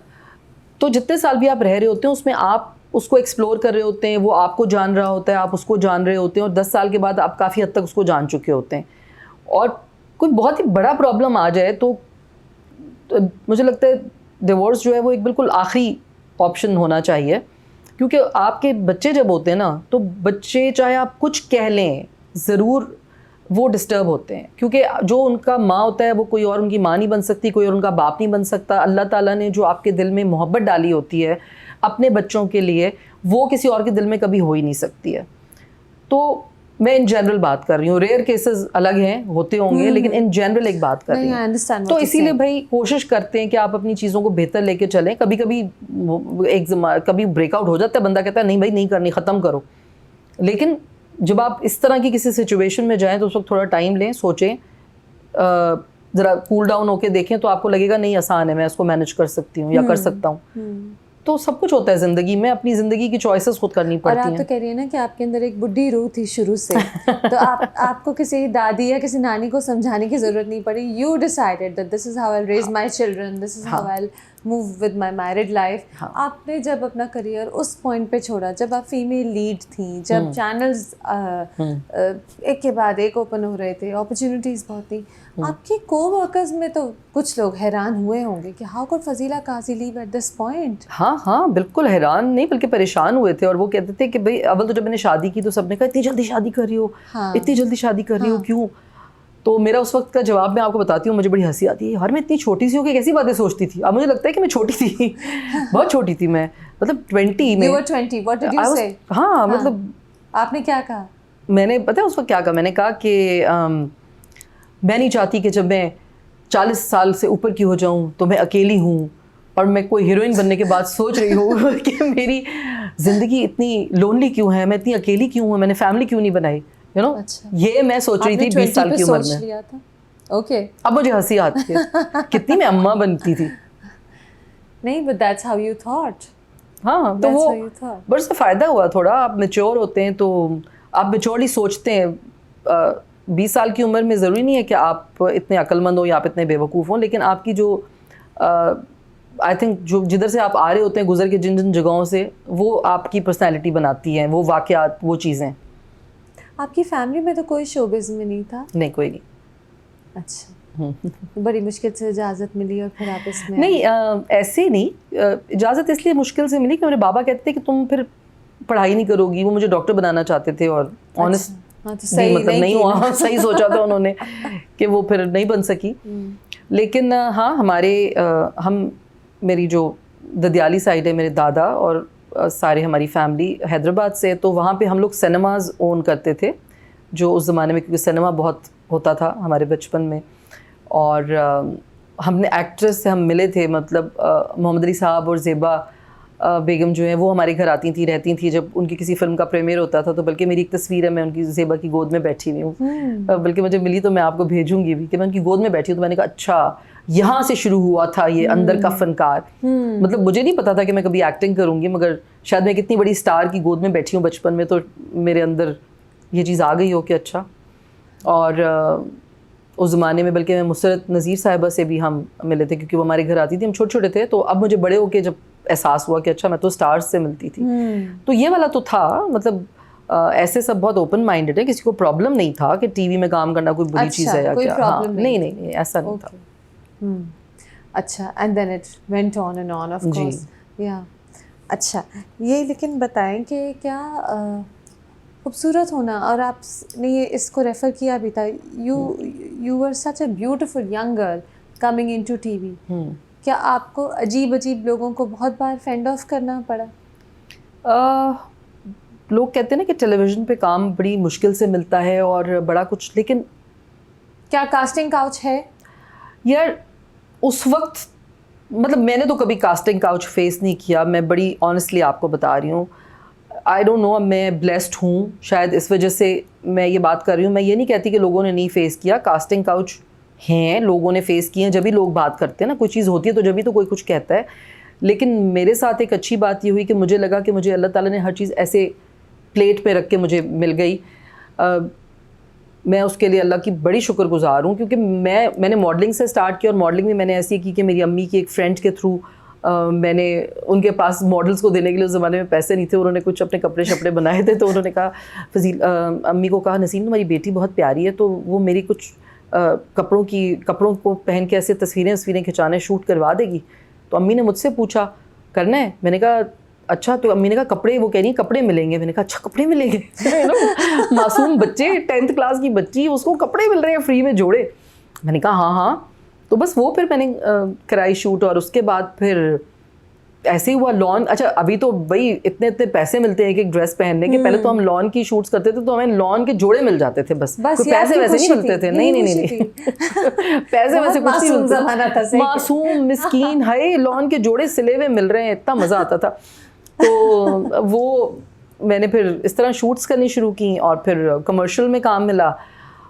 तो जितने साल भी आप रह रहे होते हैं उसमें आप उसको एक्सप्लोर कर रहे होते हैं. वो आपको जान रहा होता है, आप उसको जान रहे होते हैं, और 10 साल के बाद आप काफ़ी हद तक उसको जान चुके होते हैं. और कोई बहुत ही बड़ा प्रॉब्लम आ जाए तो मुझे लगता है डिवोर्स जो है वो एक बिल्कुल आखिरी ऑप्शन होना चाहिए. क्योंकि आपके बच्चे जब होते हैं ना, तो बच्चे चाहे आप कुछ कह लें, ज़रूर वो डिस्टर्ब होते हैं. क्योंकि जो उनका माँ होता है वो कोई और उनकी माँ नहीं बन सकती, कोई और उनका बाप नहीं बन सकता. अल्लाह ताला ने जो आपके दिल में मोहब्बत डाली होती है अपने बच्चों के लिए, वो किसी और के दिल में कभी हो ही नहीं सकती है. तो मैं इन जनरल बात कर रही हूँ. रेयर केसेस अलग हैं, होते होंगे, लेकिन इन जनरल एक बात कर रही हूँ. तो इसीलिए भाई कोशिश करते हैं कि आप अपनी चीज़ों को बेहतर लेके चलें. कभी कभी ब्रेकआउट हो जाता है, बंदा कहता है नहीं भाई नहीं करनी, ख़त्म करो. लेकिन जब आप इस तरह की किसी सिचुएशन में जाएं तो उस वक्त थोड़ा टाइम लें, सोचें, ज़रा कूल डाउन होके देखें, तो आपको लगेगा नहीं आसान है, मैं इसको मैनेज कर सकती हूँ या कर सकता हूँ. तो सब कुछ होता है ज़िंदगी में, अपनी ज़िंदगी की चॉइसेस खुद करनी पड़ती हैं. और आप तो कह रही है ना कि आपके अंदर एक बुढ़ी रूह थी शुरू से. तो आपको किसी दादी या किसी नानी को समझाने की ज़रूरत नहीं पड़ी. You decided that this is how I raise my children, this is how I move with my married life. आपने जब अपना करियर उस पॉइंट पे छोड़ा, जब आप फीमेल लीड थी, जब चैनल्स एक के बाद एक ओपन हो रहे थे, अपॉर्चुनिटीज़ बहुत थी, आपके को-वर्कर्स में तो कुछ लोग हैरान हुए होंगे कि how could Fazila Qazi leave at this point. हाँ, बिल्कुल हैरान नहीं बल्कि परेशान हुए थे. और वो कहते थे कि भाई, अव्वल तो जब मैंने शादी की तो सबने कहा इतनी जल्दी शादी कर रही हो, इतनी जल्दी शादी कर रही हो, क्यों? तो मेरा उस वक्त का जवाब मैं आपको बताती हूँ. मुझे बड़ी हंसी आती है, यार मैं इतनी छोटी सी हूँ कि कैसी बातें सोचती थी. अब मुझे लगता है कि मैं छोटी थी. बहुत छोटी थी मैं, मतलब 20 में. You were 20. What did you say? हाँ, मतलब आपने क्या कहा? मैंने पता है उस वक्त क्या कहा? मैंने कहा कि मैं नहीं चाहती कि जब मैं 40 साल से ऊपर की हो जाऊँ तो मैं अकेली हूँ, और मैं कोई हीरोइन बनने के बाद सोच रही हूँ कि मेरी ज़िंदगी इतनी लोनली क्यों है, मैं इतनी अकेली क्यों हूँ, मैंने फैमिली क्यों नहीं बनाई, यू नो. ये मैं सोच रही थी 20 साल की उम्र में. ओके. अब मुझे हंसी आती है कितनी मैं अम्मा बनती थी. नहीं, but that's how you thought. हाँ, तो वो बड़ा सा फ़ायदा हुआ थोड़ा. आप मैच्योर होते हैं तो आप मैच्योरली सोचते हैं. 20 साल की उम्र में ज़रूरी नहीं है कि आप इतने अक्लमंद हो या आप इतने बेवकूफ़ हों, लेकिन आपकी जो आई थिंक जो जिधर से आप आ रहे होते हैं, गुजर के जिन जगहों से, वो आपकी पर्सनैलिटी बनाती हैं, वो वाक़यात, वो चीज़ें. आपकी फैमिली में तो कोई शोबिज़ में नहीं था? नहीं, कोई नहीं. अच्छा. बड़ी मुश्किल से इजाज़त मिली और फिर आप इसमें? नहीं, ऐसे नहीं. इजाज़त इसलिए मुश्किल से मिली कि मेरे बाबा कहते थे कि तुम फिर पढ़ाई नहीं करोगी. वो मुझे डॉक्टर बनाना चाहते थे, और ऑनेस्ट हाँ, तो सही मतलब नहीं हुआ. सही सोचा था उन्होंने कि वो फिर नहीं बन सकी. लेकिन हाँ, मेरी जो ददियाली साइड है, मेरे दादा और सारे हमारी फैमिली हैदराबाद से, तो वहाँ पे हम लोग सिनेमाज ओन करते थे. जो उस ज़माने में, क्योंकि सिनेमा बहुत होता था हमारे बचपन में, और हमने एक्ट्रेस से हम मिले थे, मतलब मोहम्मद अली साहब और ज़ेबा बेगम जो है वो हमारे घर आती थी, रहती थी जब उनकी किसी फिल्म का प्रीमियर होता था। तो बल्कि मेरी एक तस्वीर है, मैं उनकी ज़ेबा की गोद में बैठी हुई हूँ, बल्कि मुझे मिली तो मैं आपको भेजूंगी भी कि मैं उनकी गोद में बैठी हूँ। तो मैंने कहा अच्छा यहाँ से शुरू हुआ था ये अंदर का फनकार। मतलब मुझे नहीं पता था कि मैं कभी एक्टिंग करूँगी, मगर शायद मैं कितनी बड़ी स्टार की गोद में बैठी हूँ बचपन में, तो मेरे अंदर ये चीज़ आ गई हो कि अच्छा। और उस ज़माने में बल्कि मैं मुसरत नज़ीर साहिबा से भी हम मिले थे, क्योंकि वो हमारे घर आती थी, हम छोटे छोटे थे। तो अब मुझे बड़े होके जब एहसास हुआ कि अच्छा मैं तो स्टार्स से मिलती थी। तो ये वाला तो था, मतलब ऐसे सब बहुत ओपन माइंडेड है, किसी को प्रॉब्लम नहीं था कि टीवी में काम करना कोई बुरी चीज़ है या क्या। हाँ, नहीं ऐसा नहीं था। अच्छा, and then it went on and on, of course, yeah. अच्छा, ये लेकिन बताएं कि क्या खूबसूरत होना, और आपने ये इसको रेफ़र किया भी था, you were such a beautiful young girl coming into TV. क्या आपको अजीब अजीब लोगों को बहुत बार फेंड ऑफ करना पड़ा? लोग कहते हैं ना कि टेलीविज़न पे काम बड़ी मुश्किल से मिलता है और बड़ा कुछ, लेकिन क्या कास्टिंग काउच है? यार उस वक्त मतलब मैंने तो कभी कास्टिंग काउच फेस नहीं किया, मैं बड़ी ऑनेस्टली आपको बता रही हूँ। आई डोंट नो, मैं ब्लेस्ड हूँ शायद, इस वजह से मैं ये बात कर रही हूँ। मैं ये नहीं कहती कि लोगों ने नहीं फेस किया, कास्टिंग काउच हैं, लोगों ने फेस किए हैं। जब भी लोग बात करते हैं ना, कोई चीज़ होती है तो जब भी तो कोई कुछ कहता है। लेकिन मेरे साथ एक अच्छी बात ये हुई कि मुझे लगा कि मुझे अल्लाह ताला ने हर चीज़ ऐसे प्लेट पे रख के मुझे मिल गई। मैं उसके लिए अल्लाह की बड़ी शुक्रगुजार हूँ, क्योंकि मैंने मॉडलिंग से स्टार्ट किया, और मॉडलिंग भी मैंने ऐसी की कि मेरी अम्मी की एक फ्रेंड के थ्रू मैंने उनके पास मॉडल्स को देने के लिए, उस ज़माने में पैसे नहीं थे, उन्होंने कुछ अपने कपड़े शपड़े बनाए थे, तो उन्होंने कहा फजील अम्मी को कहा नसीम तुम्हारी बेटी बहुत प्यारी है, तो वो मेरी कुछ कपड़ों को पहन के ऐसे तस्वीरें खिंचाने शूट करवा देगी। तो अम्मी ने मुझसे पूछा करना है, मैंने कहा अच्छा। तो अम्मी ने कहा कपड़े, वो कह रही कपड़े मिलेंगे। मैंने कहा अच्छा कपड़े मिलेंगे मासूम बच्चे, 10th क्लास की बच्ची, उसको कपड़े मिल रहे हैं फ्री में जोड़े। मैंने कहा हाँ। तो बस वो फिर मैंने कराई शूट, और उसके बाद फिर ऐसे ही हुआ लॉन। अच्छा अभी तो भाई इतने पैसे मिलते हैं एक ड्रेस पहनने के, पहले तो हम लॉन की शूट्स करते थे तो हमें लॉन के जोड़े मिल जाते थे, बस कोई पैसे वैसे नहीं मिलते थे। नहीं पैसे वैसे कुछ नहीं मिलते, मासूम मिस्कीन, हाय लॉन के जोड़े सिले हुए मिल रहे हैं, इतना मज़ा आता था। तो वो मैंने फिर इस तरह शूट्स करनी शुरू की, और फिर कमर्शियल में काम मिला,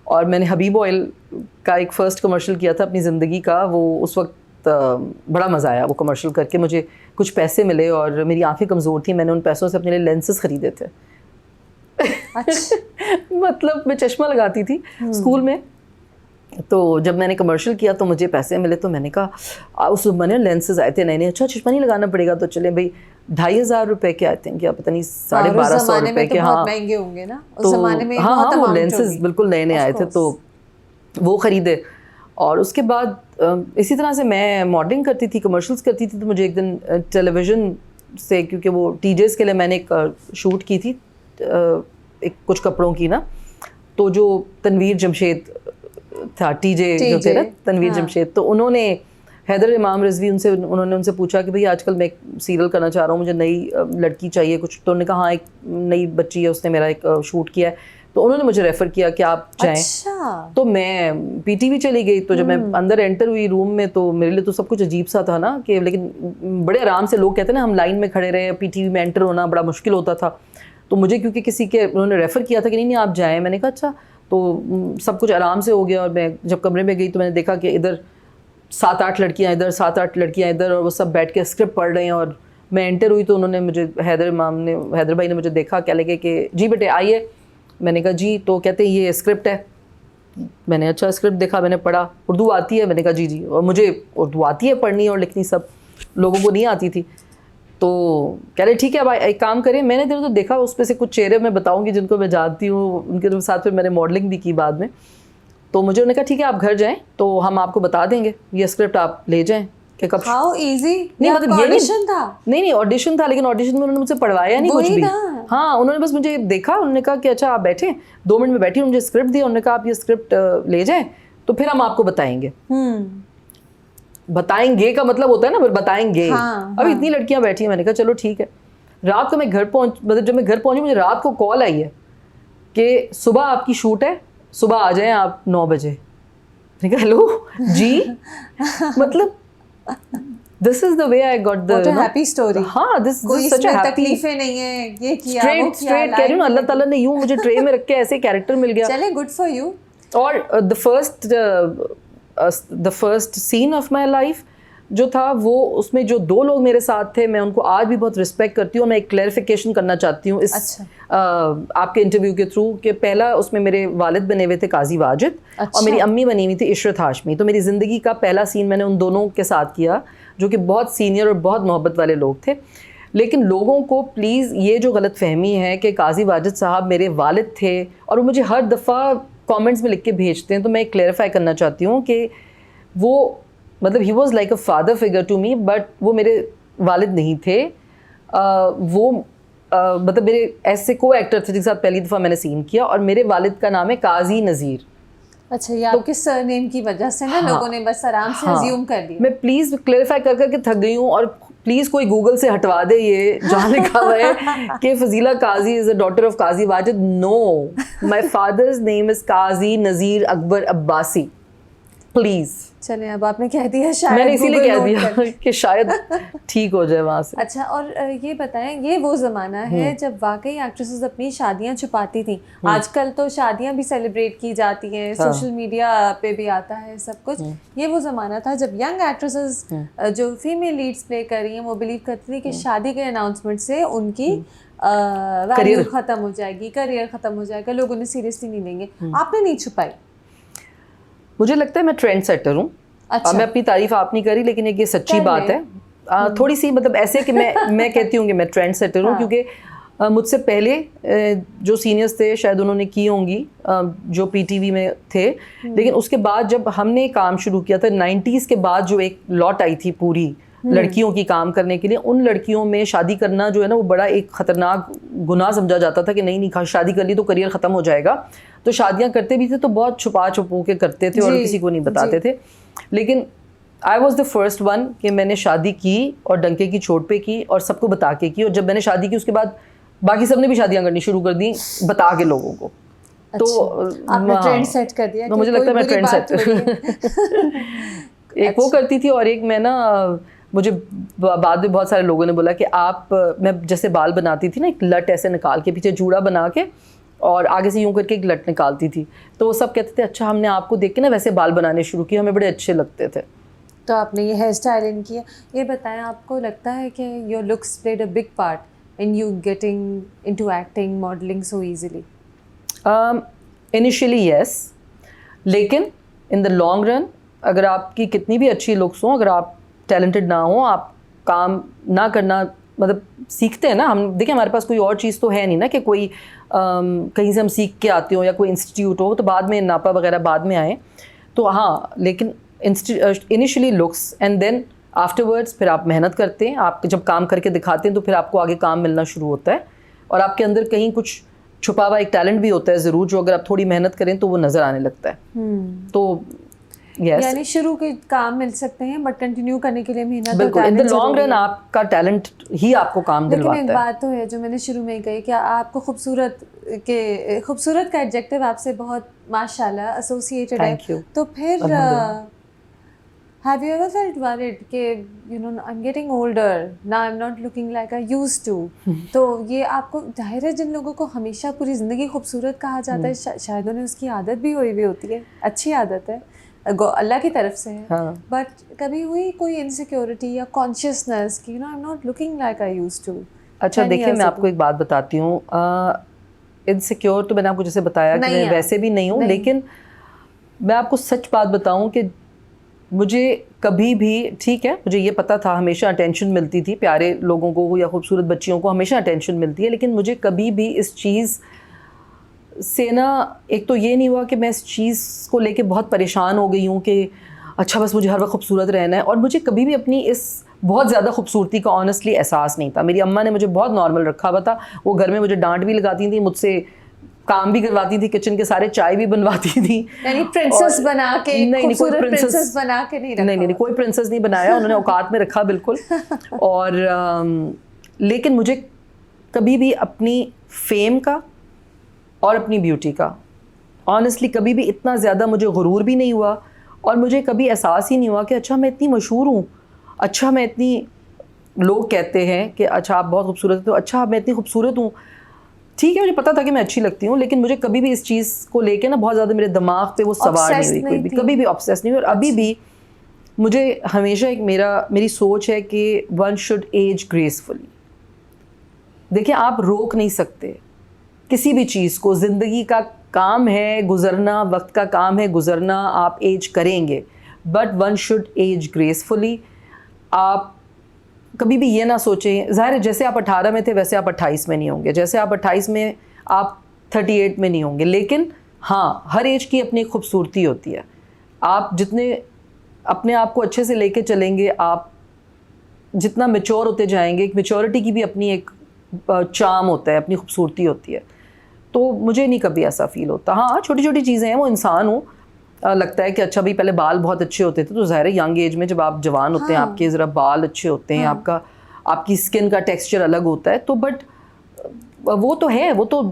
और मैंने हबीब ऑयल का एक फ़र्स्ट कमर्शियल किया था अपनी ज़िंदगी का। वो उस वक्त बड़ा मज़ा आया वो कमर्शियल करके, मुझे कुछ पैसे मिले, और मेरी आंखें कमज़ोर थी, मैंने उन पैसों से अपने लिए लेंसेज ख़रीदे थे। अच्छा। मतलब मैं चश्मा लगाती थी स्कूल में, तो जब मैंने कमर्शियल किया तो मुझे पैसे मिले, तो मैंने कहा उस ज़माने में लेंसेज आए थे नए, अच्छा चश्मा नहीं लगाना पड़ेगा, तो चले भाई 2500 रुपये के आए थे, क्या पता नहीं 1250 रुपये के। हाँ महंगे होंगे ना उस ज़माने में। हाँ वो लेंसेज बिल्कुल नए आए थे, तो वो ख़रीदे। और उसके बाद इसी तरह से मैं मॉडलिंग करती थी, कमर्शियल्स करती थी। तो मुझे एक दिन टेलीविज़न से, क्योंकि वो टीजेस के लिए मैंने एक शूट की थी एक कुछ कपड़ों की ना, तो जो तनवीर जमशेद था, टीजे जो थे ना तनवीर जमशेद, तो उन्होंने हैदर इमाम रिजवी उन्होंने उनसे पूछा कि भाई आजकल मैं एक सीरियल करना चाह रहा हूँ, मुझे नई लड़की चाहिए कुछ। तो उन्होंने कहा हाँ एक नई बच्ची है, उसने मेरा एक शूट किया है, तो उन्होंने मुझे रेफ़र किया कि आप जाएं। अच्छा। तो मैं पीटीवी चली गई। तो जब मैं अंदर एंटर हुई रूम में, तो मेरे लिए तो सब कुछ अजीब सा था ना, कि लेकिन बड़े आराम से, लोग कहते हैं ना हम लाइन में खड़े रहे, पीटीवी में एंटर होना बड़ा मुश्किल होता था। तो मुझे क्योंकि किसी के उन्होंने रेफ़र किया था कि नहीं आप जाएँ, मैंने कहा अच्छा। तो सब कुछ आराम से हो गया, और मैं जब कमरे में गई तो मैंने देखा कि इधर 7-8 लड़कियाँ इधर, 7-8 लड़कियाँ इधर, और वो सब बैठ के स्क्रिप्ट पढ़ रहे हैं। और मैं एंटर हुई तो उन्होंने मुझे, हैदर भाई ने मुझे देखा, क्या लगे कि जी बेटे आइए। मैंने कहा जी। तो कहते हैं ये स्क्रिप्ट है। मैंने अच्छा स्क्रिप्ट देखा, मैंने पढ़ा, उर्दू आती है? मैंने कहा जी जी। और मुझे उर्दू आती है पढ़नी और लिखनी, सब लोगों को नहीं आती थी। तो कह रहे ठीक है भाई एक काम करें। मैंने इधर तो देखा, उस पर से कुछ चेहरे मैं बताऊंगी जिनको मैं जानती हूँ, उनके साथ फिर मैंने मॉडलिंग भी की बाद में। तो मुझे उन्होंने कहा ठीक है आप घर जाएं तो हम आपको बता देंगे, ये स्क्रिप्ट आप ले जाएं कि कब। How easy. नहीं मतलब ये ऑडिशन था? नहीं ऑडिशन था, लेकिन ऑडिशन में उन्होंने मुझसे पढ़वाया नहीं कुछ भी। हाँ उन्होंने बस मुझे देखा, उन्होंने कहा कि अच्छा आप बैठे, 2 मिनट में बैठी, मुझे स्क्रिप्ट दिया, उन्होंने कहा आप ये स्क्रिप्ट ले जाएं तो फिर हम आपको बताएंगे। बताएंगे का मतलब होता है ना फिर बताएंगे। अब इतनी लड़कियां बैठी हैं, मैंने कहा चलो ठीक है। रात को मैं घर पहुंच, मतलब जब मैं घर पहुंची मुझे रात को कॉल आई है कि सुबह आपकी शूट है, सुबह आ जाएं आप 9 बजे। मैंने कहा हेलो जी, मतलब this is the way I got the happy story. हाँ, दिस सच अ हैप्पी, तकलीफें नहीं है, ये किया वो किया, स्ट्रेट कह रही हूँ, अल्लाह ताला ने यूं मुझे ट्रे में रख के ऐसे कैरेक्टर मिल गया। चले, गुड फॉर यू। और the first scene of my life जो था वो, उसमें जो 2 लोग मेरे साथ थे, मैं उनको आज भी बहुत रिस्पेक्ट करती हूँ। मैं एक क्लैरिफिकेशन करना चाहती हूँ इस आपके इंटरव्यू के थ्रू, कि पहला उसमें मेरे वालिद बने हुए थे काजी वाजिद, और मेरी अम्मी बनी हुई थी इशरत हाशमी। तो मेरी ज़िंदगी का पहला सीन मैंने उन दोनों के साथ किया, जो कि बहुत सीनियर और बहुत मोहब्बत वाले लोग थे। लेकिन लोगों को प्लीज़ ये जो गलत फहमी है कि काजी वाजिद साहब मेरे वालिद थे, और वो मुझे हर दफ़ा कमेंट्स में लिख के भेजते हैं, तो मैं क्लैरिफाई करना चाहती हूँ कि वो मतलब he was like a father figure to me, but वो मेरे वालिद नहीं थे। वो मतलब मेरे ऐसे को एक्टर थे जिनके साथ पहली दफ़ा मैंने सीन किया, और मेरे वालिद का नाम है काजी नज़ीर। अच्छा, ये आपके सरनेम की वजह से ना लोगों ने बस आराम से अज्यूम कर लिया। मैं प्लीज़ क्लैरिफाई कर करके थक गई हूँ, और प्लीज़ कोई गूगल से हटवा दे ये जहाँ लिखा हुआ है कि Fazila Qazi is a daughter of Qazi Wajid. No, my father's name is Qazi Nazir Akbar Abbasi, please. चले, अब आपने कह दिया, शायद मैंने इसीलिए कह दिया कि शायद ठीक हो जाए वहाँ से। अच्छा, और ये बताएं, ये वो ज़माना है जब वाकई एक्ट्रेसेस अपनी शादियाँ छुपाती थी। आजकल तो शादियाँ भी सेलिब्रेट की जाती हैं, सोशल मीडिया पे भी आता है सब कुछ। ये वो ज़माना था जब यंग एक्ट्रेसेस जो फीमेल लीड्स प्ले कर रही हैं, वो बिलीव करती थी कि शादी के अनाउंसमेंट से उनकी वैल्यू ख़त्म हो जाएगी, करियर ख़त्म हो जाएगा, लोग उन्हें सीरियसली नहीं लेंगे। आपने नहीं छुपाई। मुझे लगता है मैं ट्रेंड सेटर हूँ। अच्छा। मैं अपनी तारीफ आप नहीं करी, लेकिन एक ये सच्ची बात है। थोड़ी सी मतलब ऐसे कि मैं कहती हूँ कि मैं ट्रेंड सेटर हूँ, क्योंकि मुझसे पहले जो सीनियर्स थे शायद उन्होंने की होंगी जो पीटीवी में थे, लेकिन उसके बाद जब हमने काम शुरू किया था 90s के बाद, जो एक लॉट आई थी पूरी लड़कियों की काम करने के लिए, उन लड़कियों में शादी करना जो है ना वो बड़ा एक ख़तरनाक गुनाह समझा जाता था कि नहीं शादी कर ली तो करियर ख़त्म हो जाएगा। तो शादियां करते भी थे तो बहुत छुपा छुपू के करते थे और किसी को नहीं बताते थे। लेकिन I was the first one कि मैंने शादी की और डंके की चोट पे की और सबको बता के की, और जब मैंने शादी की उसके बाद बाकी सबने भी शादियां करनी शुरू कर दी बता के लोगों को। अच्छा, तो आपने ट्रेंड सेट कर दिया। तो मुझे लगता है मैं ट्रेंड सेट एक वो करती थी, और एक मैं ना, मुझे बाद में बहुत सारे लोगों ने बोला कि आप, मैं जैसे बाल बनाती थी ना, एक लट ऐसे निकाल के पीछे जूड़ा बना के और आगे से यूं करके एक लट निकालती थी, तो वो सब कहते थे अच्छा हमने आपको देख के ना वैसे बाल बनाने शुरू किए, हमें बड़े अच्छे लगते थे। तो आपने ये हेयर स्टाइल इन किया। ये बताएं, आपको लगता है कि your looks played a big part in you getting into acting, modelling so easily? Initially yes, लेकिन इन द लॉन्ग रन अगर आपकी कितनी भी अच्छी लुक्स हों, अगर आप टैलेंटेड ना हो, आप काम ना करना मतलब सीखते हैं ना हम। देखिए हमारे पास कोई और चीज़ तो है नहीं ना कि कोई कहीं से हम सीख के आते हो या कोई इंस्टीट्यूट हो, तो बाद में नापा वगैरह बाद में आए तो हाँ, लेकिन initially looks and then afterwards फिर आप मेहनत करते हैं, आप जब काम करके दिखाते हैं तो फिर आपको आगे काम मिलना शुरू होता है, और आपके अंदर कहीं कुछ छुपा हुआ एक टैलेंट भी होता है ज़रूर, जो अगर आप थोड़ी मेहनत करें तो वो नज़र आने लगता है। तो yes. यानी शुरू के काम मिल सकते हैं बट कंटिन्यू करने के लिए मेहनत, बिल्कुल, इन द लॉन्ग रन आपका टैलेंट ही आपको काम दिलवाता है। लेकिन एक बात तो है जो मैंने शुरू में कही कि आपको खूबसूरत का एडजेक्टिव आपसे बहुत माशाल्लाह एसोसिएटेड है, तो फिर have you ever felt worried कि I'm getting older now, I'm not looking like I used to? तो ये आपको, जाहिर है जिन लोगों को हमेशा पूरी ज़िंदगी खूबसूरत कहा जाता है शायद उन्हें उसकी आदत भी हुई होती है, अच्छी आदत है, अल्लाह की तरफ से है। बट कभी हुई कोई इनसिक्योरिटी या कॉन्शियसनेस कि I'm not looking like I used to? अच्छा देखिए, मैं आपको एक बात बताती हूँ, इनसिक्योर तो मैंने आपको जैसे बताया कि मैं वैसे भी नहीं हूँ, लेकिन मैं आपको सच बात बताऊँ कि मुझे कभी भी, ठीक है मुझे ये पता था हमेशा अटेंशन मिलती थी, प्यारे लोगों को या खूबसूरत बच्चियों को हमेशा अटेंशन मिलती है, लेकिन मुझे कभी भी इस चीज़ से ना, एक तो ये नहीं हुआ कि मैं इस चीज़ को लेके बहुत परेशान हो गई हूँ कि अच्छा बस मुझे हर वक्त खूबसूरत रहना है, और मुझे कभी भी अपनी इस बहुत ज़्यादा खूबसूरती का ऑनेस्टली एहसास नहीं था। मेरी अम्मा ने मुझे बहुत नॉर्मल रखा हुआ था, वो घर में मुझे डांट भी लगाती थी, मुझसे काम भी करवाती थी, किचन के सारे चाय भी बनवाती थी। यानी प्रिंसेस बना के, नहीं कोई प्रिंसेस बना के नहीं रखा। नहीं कोई प्रिंसेस नहीं बनाया, उन्होंने औकात में रखा बिल्कुल। और लेकिन मुझे कभी भी अपनी फेम का और अपनी ब्यूटी का। ऑनेस्टली कभी भी इतना ज़्यादा मुझे गुरूर भी नहीं हुआ और मुझे कभी एहसास ही नहीं हुआ कि अच्छा मैं इतनी मशहूर हूँ, अच्छा मैं इतनी, लोग कहते हैं कि अच्छा आप बहुत खूबसूरत हो, तो अच्छा मैं इतनी खूबसूरत हूँ। ठीक है, मुझे पता था कि मैं अच्छी लगती हूँ, लेकिन मुझे कभी भी इस चीज़ को लेके ना बहुत ज़्यादा मेरे दिमाग पे वो सवार नहीं हुई, कोई भी कभी भी ऑब्सेस नहीं हुई। और अभी भी मुझे हमेशा एक मेरी सोच है कि वन शुड एज ग्रेसफुली। देखिए, आप रोक नहीं सकते किसी भी चीज़ को, ज़िंदगी का काम है गुज़रना, वक्त का काम है गुज़रना, आप एज करेंगे, but one should age gracefully. आप कभी भी ये ना सोचें, ज़ाहिर है जैसे आप 18 में थे वैसे आप 28 में नहीं होंगे, जैसे आप 28 में आप 38 में नहीं होंगे, लेकिन हाँ, हर एज की अपनी खूबसूरती होती है। आप जितने अपने आप को अच्छे से लेके चलेंगे, आप जितना मैच्योर होते जाएंगे, एक मैच्योरिटी की भी अपनी एक चार्म होता है, अपनी खूबसूरती होती है। तो मुझे नहीं कभी ऐसा फील होता। हाँ, छोटी छोटी चीज़ें हैं, वो इंसान हूँ, लगता है कि अच्छा भाई पहले बाल बहुत अच्छे होते थे, तो ज़ाहिर है यंग एज में जब आप जवान होते हैं, आपके ज़रा बाल अच्छे होते हैं, आपकी स्किन का टेक्सचर अलग होता है, तो बट वो तो है, वो तो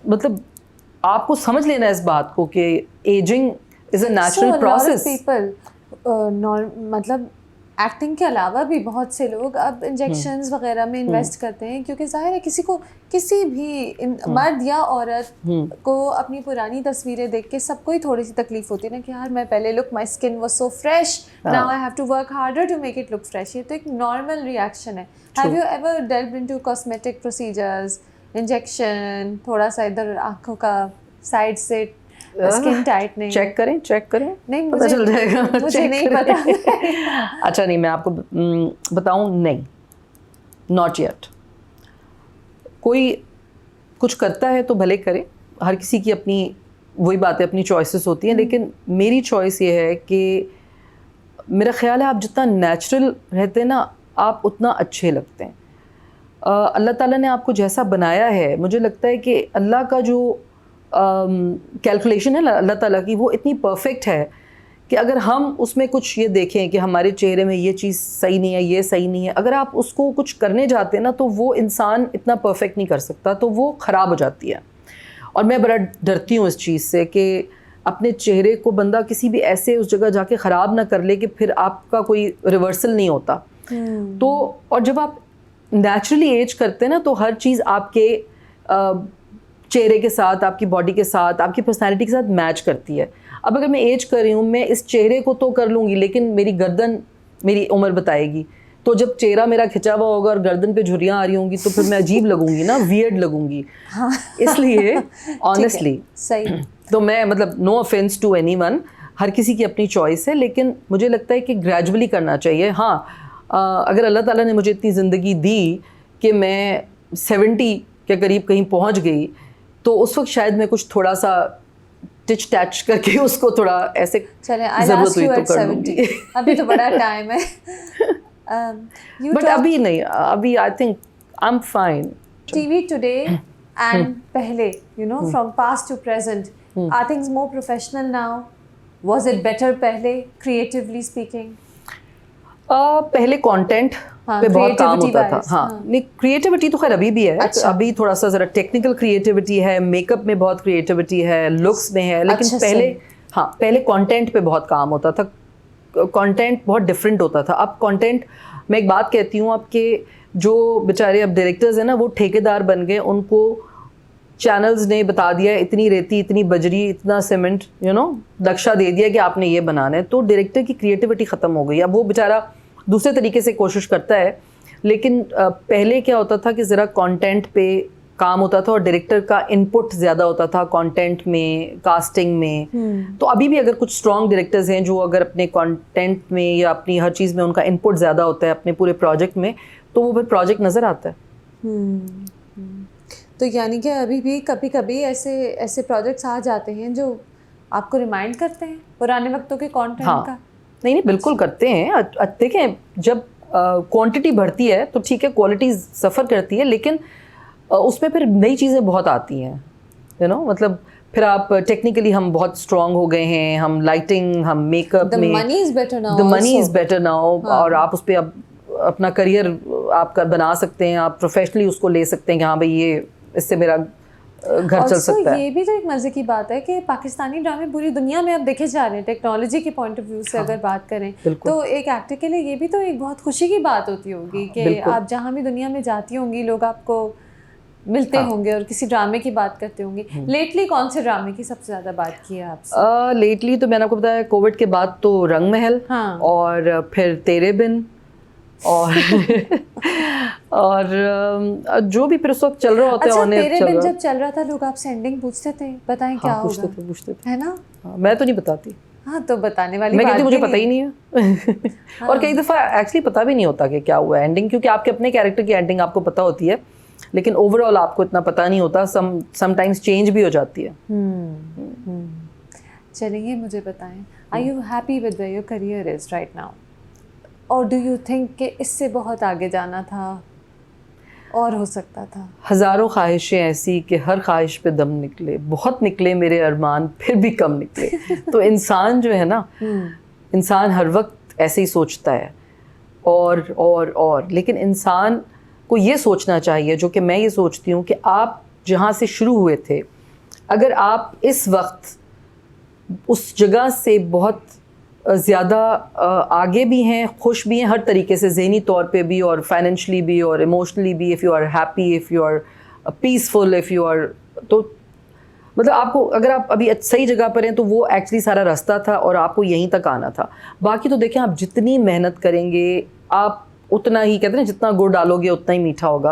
मतलब आपको समझ लेना है इस बात को कि ageing is a natural process. मतलब एक्टिंग के अलावा भी बहुत से लोग अब इंजेक्शंस वगैरह में इन्वेस्ट करते हैं, क्योंकि जाहिर है किसी को, किसी भी मर्द या औरत को अपनी पुरानी तस्वीरें देख के सबको ही थोड़ी सी तकलीफ होती है ना कि यार मैं पहले look, my skin was so fresh, now I have to work harder to make it look fresh. ये तो एक नॉर्मल रिएक्शन है। Have you ever delved into cosmetic procedures, injection, थोड़ा सा इधर आंखों का साइड से स्किन टाइटनिंग? चेक करें, नहीं, पता चल जाएगा। मुझे नहीं पता। अच्छा, नहीं, मैं आपको बताऊं, नहीं, नॉट येट। कोई कुछ करता है तो भले करे, हर किसी की अपनी वही बात है, अपनी चॉइसेस होती हैं, लेकिन मेरी चॉइस ये है कि मेरा ख्याल है आप जितना नेचुरल रहते हैं ना, आप उतना अच्छे लगते हैं। अल्लाह ताला ने आपको जैसा बनाया है, मुझे लगता है कि अल्लाह का जो कैलकुलेशन है अल्लाह ताला की, वो इतनी परफेक्ट है कि अगर हम उसमें कुछ ये देखें कि हमारे चेहरे में ये चीज़ सही नहीं है, ये सही नहीं है, अगर आप उसको कुछ करने जाते हैं ना, तो वो इंसान इतना परफेक्ट नहीं कर सकता, तो वो ख़राब हो जाती है। और मैं बड़ा डरती हूँ इस चीज़ से कि अपने चेहरे को बंदा किसी भी ऐसे उस जगह जाके ख़राब ना कर ले कि फिर आपका कोई रिवर्सल नहीं होता। तो और जब आप नेचुरली एज करते हैं ना, तो हर चीज़ आपके चेहरे के साथ, आपकी बॉडी के साथ, आपकी पर्सनैलिटी के साथ मैच करती है। अब अगर मैं एज कर रही हूँ, मैं इस चेहरे को तो कर लूँगी, लेकिन मेरी गर्दन मेरी उम्र बताएगी। तो जब चेहरा मेरा खिंचा हुआ होगा और गर्दन पे झुर्रियाँ आ रही होंगी, तो फिर मैं अजीब लगूंगी ना, वियर्ड लगूंगी। हाँ। इसलिए ऑनेस्टली सही, तो मैं मतलब नो ऑफेंस टू एनीवन, हर किसी की अपनी चॉइस है, लेकिन मुझे लगता है कि ग्रेजुअली करना चाहिए। हाँ, अगर अल्लाह ताला ने मुझे इतनी ज़िंदगी दी कि मैं 70 के करीब कहीं पहुँच गई, तो उस वक्त शायद मैं कुछ थोड़ा सा टिच टैच करके उसको थोड़ा ऐसे ज़रूरत हुई तो कर लूँगी। अभी तो बड़ा टाइम है। बट अभी नहीं, अभी I think I am fine. TV today and पहले, you know, from past to present, are things more professional now? Was it better पहले, क्रिएटिवली स्पीकिंग? पहले कंटेंट पे बहुत काम होता था। हाँ, नहीं, क्रिएटिविटी तो खैर अभी भी है। अच्छा। अभी थोड़ा सा ज़रा टेक्निकल क्रिएटिविटी है, मेकअप में बहुत क्रिएटिविटी है, लुक्स में है, लेकिन पहले, हाँ, पहले कंटेंट पे बहुत काम होता था, कंटेंट बहुत डिफरेंट होता था। अब कंटेंट, मैं एक बात कहती हूँ, आपके जो बेचारे अब डायरेक्टर्स हैं ना, वो ठेकेदार बन गए, उनको चैनल्स ने बता दिया इतनी रेती, इतनी बजरी, इतना सीमेंट, यू नो, नक्शा दे दिया कि आपने ये बनाना है, तो डायरेक्टर की क्रिएटिविटी ख़त्म हो गई। अब वो बेचारा दूसरे तरीके से कोशिश करता है, लेकिन पहले क्या होता था कि ज़रा कंटेंट पे काम होता था और डायरेक्टर का इनपुट ज़्यादा होता था कंटेंट में, कास्टिंग में। तो अभी भी अगर कुछ स्ट्रॉन्ग डायरेक्टर्स हैं जो अगर अपने कंटेंट में या अपनी हर चीज़ में उनका इनपुट ज़्यादा होता है अपने पूरे प्रोजेक्ट में, तो वो फिर प्रोजेक्ट नज़र आता है। तो यानी कि अभी भी कभी कभी ऐसे प्रोजेक्ट्स आ जाते हैं जो आपको रिमाइंड करते हैं पुराने वक्तों के कंटेंट का? नहीं, बिल्कुल करते हैं। देखें, जब क्वांटिटी बढ़ती है तो ठीक है, क्वालिटी सफ़र करती है, लेकिन उसमें फिर नई चीज़ें बहुत आती हैं, यू नो, मतलब फिर आप टेक्निकली हम बहुत स्ट्रॉन्ग हो गए हैं, हम लाइटिंग, हम मेकअप में, the money is better now, और आप उस पर अब अपना करियर आप बना सकते हैं, आप प्रोफेशनली उसको ले सकते हैं कि हाँ भाई ये इससे मेरा घर चल सकता है। ये भी तो एक मजे की बात है कि पाकिस्तानी ड्रामे पूरी दुनिया में अब देखे जा रहे हैं टेक्नोलॉजी के पॉइंट ऑफ व्यू से। अगर बात करें तो एक एक्टर के लिए ये भी तो एक बहुत खुशी की बात होती होगी कि आप जहाँ भी दुनिया में जाती होंगी लोग आपको मिलते होंगे और किसी ड्रामे की बात करते होंगे। लेटली कौन से ड्रामे की सबसे ज्यादा बात की है आपसे? लेटली तो मैंने आपको बताया कोविड के बाद तो रंग महल, और फिर तेरे बिन, और जो भी फिर उस वक्त चल रहा होता है। अच्छा, तेरे बिन जब चल रहा था लोग आपसे एंडिंग पूछते थे, बताएं क्या होगा? पूछते थे है ना? मैं तो नहीं बताती। हाँ, तो बताने वाली मैं बात कहती मुझे भी पता ही नहीं है। और कई दफ़ा एक्चुअली पता भी नहीं होता कि क्या हुआ एंडिंग, क्योंकि आपके अपने कैरेक्टर की एंडिंग आपको पता होती है लेकिन ओवरऑल आपको इतना पता नहीं होता, समटाइम्स चेंज भी हो जाती है। चलिए मुझे बताएं, are you happy with where your career is right now, और डू यू थिंक कि इससे बहुत आगे जाना था और हो सकता था? हज़ारों ख्वाहिशें ऐसी कि हर ख्वाहिश पे दम निकले, बहुत निकले मेरे अरमान फिर भी कम निकले। तो इंसान जो है ना, इंसान हर वक्त ऐसे ही सोचता है और लेकिन इंसान को ये सोचना चाहिए, जो कि मैं ये सोचती हूँ, कि आप जहाँ से शुरू हुए थे, अगर आप इस वक्त उस जगह से बहुत ज़्यादा आगे भी हैं, खुश भी हैं हर तरीके से, ज़हनी तौर पे भी और फाइनेंशली भी और इमोशनली भी, if you are happy, if you are peaceful, if you are, तो मतलब आपको, अगर आप अभी सही जगह पर हैं तो वो एक्चुअली सारा रास्ता था और आपको यहीं तक आना था। बाकी तो देखें, आप जितनी मेहनत करेंगे आप उतना ही, कहते हैं जितना गुड़ डालोगे उतना ही मीठा होगा।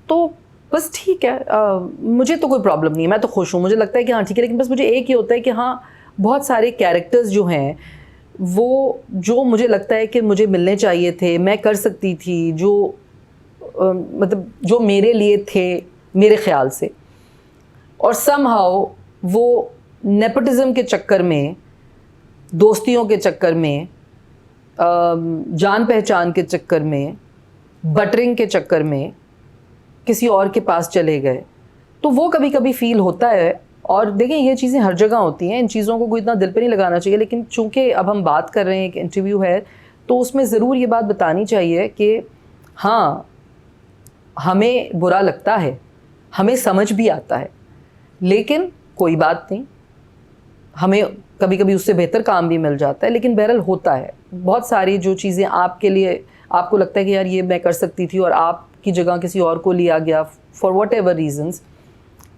तो बस ठीक है, मुझे तो कोई प्रॉब्लम नहीं है, मैं तो खुश हूँ, मुझे लगता है कि हाँ ठीक है। लेकिन बस मुझे एक ही होता है कि हाँ, बहुत सारे कैरेक्टर्स जो हैं वो, जो मुझे लगता है कि मुझे मिलने चाहिए थे, मैं कर सकती थी, जो मतलब जो मेरे लिए थे मेरे ख़्याल से, और समहाउ वो नेपोटिज़म के चक्कर में, दोस्तियों के चक्कर में, जान पहचान के चक्कर में, बटरिंग के चक्कर में किसी और के पास चले गए। तो वो कभी कभी फ़ील होता है। और देखें, ये चीज़ें हर जगह होती हैं, इन चीज़ों को कोई इतना दिल पे नहीं लगाना चाहिए। लेकिन चूँकि अब हम बात कर रहे हैं, एक इंटरव्यू है, तो उसमें ज़रूर ये बात बतानी चाहिए कि हाँ, हमें बुरा लगता है, हमें समझ भी आता है, लेकिन कोई बात नहीं, हमें कभी कभी उससे बेहतर काम भी मिल जाता है। लेकिन बहरहाल होता है, बहुत सारी जो चीज़ें आपके लिए, आपको लगता है कि यार ये मैं कर सकती थी और आपकी जगह किसी और को लिया गया फॉर वट एवर रीजन्स,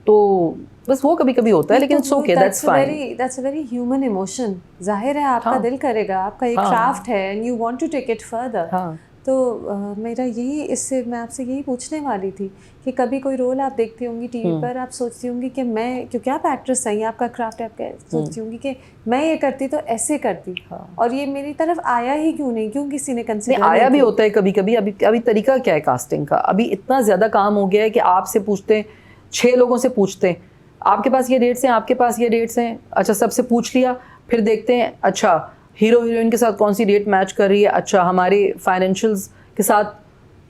तो बस वो कभी कभी होता है। लेकिन it's okay, that's fine, that's a very human emotion. जाहिर है आपका दिल करेगा, आपका एक क्राफ्ट है and you want to take it further. तो मेरा यही, इससे मैं आपसे यही पूछने वाली थी कि कभी कोई रोल आप देखती होंगी टीवी पर, आप सोचती होंगी कि मैं, क्योंकि आप एक्ट्रेस हैं, आपका क्राफ्ट है, आप सोचती होंगी कि मैं ये करती तो ऐसे करती, और ये मेरी तरफ आया ही क्यों नहीं, क्यों किसी ने कंसिडर नहीं आया भी होता है कभी कभी। अभी तरीका क्या है कास्टिंग का, अभी इतना ज़्यादा काम हो गया है कि आपसे पूछते हैं, 6 लोगों से पूछते हैं, आपके पास ये डेट्स हैं, आपके पास ये डेट्स हैं, अच्छा सबसे पूछ लिया, फिर देखते हैं अच्छा हीरो हीरोइन के साथ कौन सी डेट मैच कर रही है, अच्छा हमारे फाइनेंशियल्स के साथ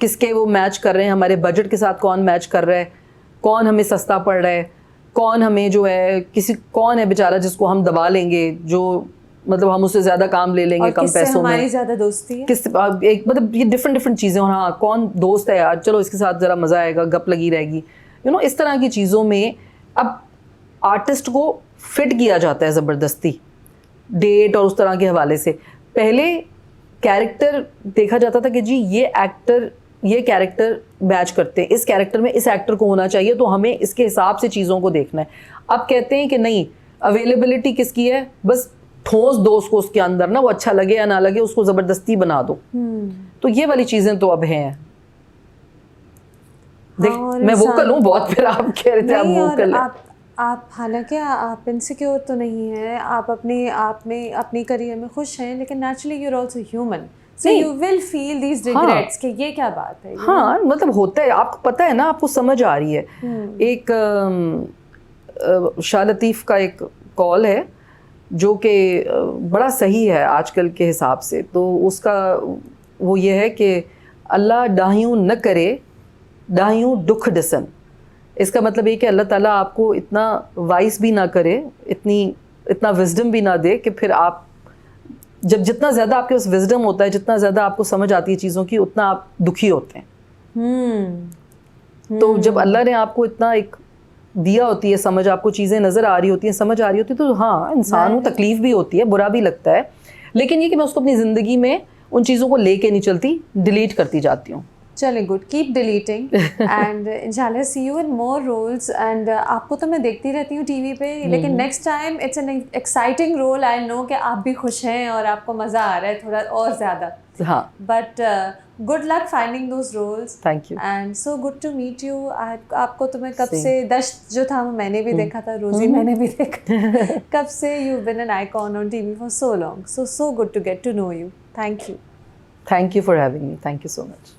किसके वो मैच कर रहे हैं, हमारे बजट के साथ कौन मैच कर रहा है, कौन हमें सस्ता पड़ रहा है, कौन हमें जो है कौन है बेचारा जिसको हम दबा लेंगे, जो मतलब हम उससे ज़्यादा काम ले लेंगे कम पैसों में, हमारी ज़्यादा दोस्ती है, किस एक मतलब ये डिफरेंट चीज़ें। और हाँ, कौन दोस्त है यार, चलो इसके साथ ज़रा मज़ा आएगा, गप लगी रहेगी, इस तरह की चीज़ों में अब आर्टिस्ट को फिट किया जाता है ज़बरदस्ती, डेट और उस तरह के हवाले से। पहले कैरेक्टर देखा जाता था कि जी ये कैरेक्टर मैच करते हैं, इस कैरेक्टर में इस एक्टर को होना चाहिए, तो हमें इसके हिसाब से चीज़ों को देखना है। अब कहते हैं कि नहीं, अवेलेबिलिटी किसकी है, बस ठोस दो उसको उसके अंदर ना, वो अच्छा लगे या ना लगे उसको ज़बरदस्ती बना दो। तो ये वाली चीज़ें तो अब हैं। देख, मैं वोकल हूँ बहुत, फिर आप कह रहे थे आप वोकल हैं। आप हालांकि आप इनसिक्योर तो नहीं हैं, आप अपने आप में, अपनी करियर में खुश हैं, लेकिन naturally you are also human, so you will feel these regrets कि ये क्या बात है। हाँ, मतलब होता है, आपको पता है ना, आपको समझ आ रही है। एक शाह लतीफ़ का एक कॉल है जो कि बड़ा सही है आजकल के हिसाब से, तो उसका वो ये है कि अल्लाह डाहियों न करे, डाहियों दुख डिसन। इसका मतलब ये कि अल्लाह ताला आपको इतना वाइस भी ना करे, इतना विजडम भी ना दे कि फिर आप जितना ज़्यादा आपके पास विजडम होता है, जितना ज़्यादा आपको समझ आती है चीज़ों की, उतना आप दुखी होते हैं। तो जब अल्लाह ने आपको इतना एक दिया होती है समझ, आपको चीज़ें नज़र आ रही होती हैं, समझ आ रही होती है, तो हाँ इंसान हूँ, तकलीफ भी होती है, बुरा भी लगता है, लेकिन ये कि मैं उसको अपनी ज़िंदगी में उन चीज़ों को लेके नहीं चलती, डिलीट करती जाती हूँ। चले गुड, कीप डिलीटिंग एंड इंशाल्लाह see you in more roles. And आपको तो मैं देखती रहती हूँ टीवी पे, लेकिन next time it's an exciting role. I know कि आप भी खुश हैं और आपको मज़ा आ रहा है थोड़ा और ज़्यादा। हाँ, but good luck finding those roles. Thank you. And so good to meet you. आपको तो मैं कब से दश्त जो था मैंने भी देखा था, रोज़ी मैंने भी देखा कब से you been an icon on TV for so long. So good to get to know you. Thank you for having me, thank you so much.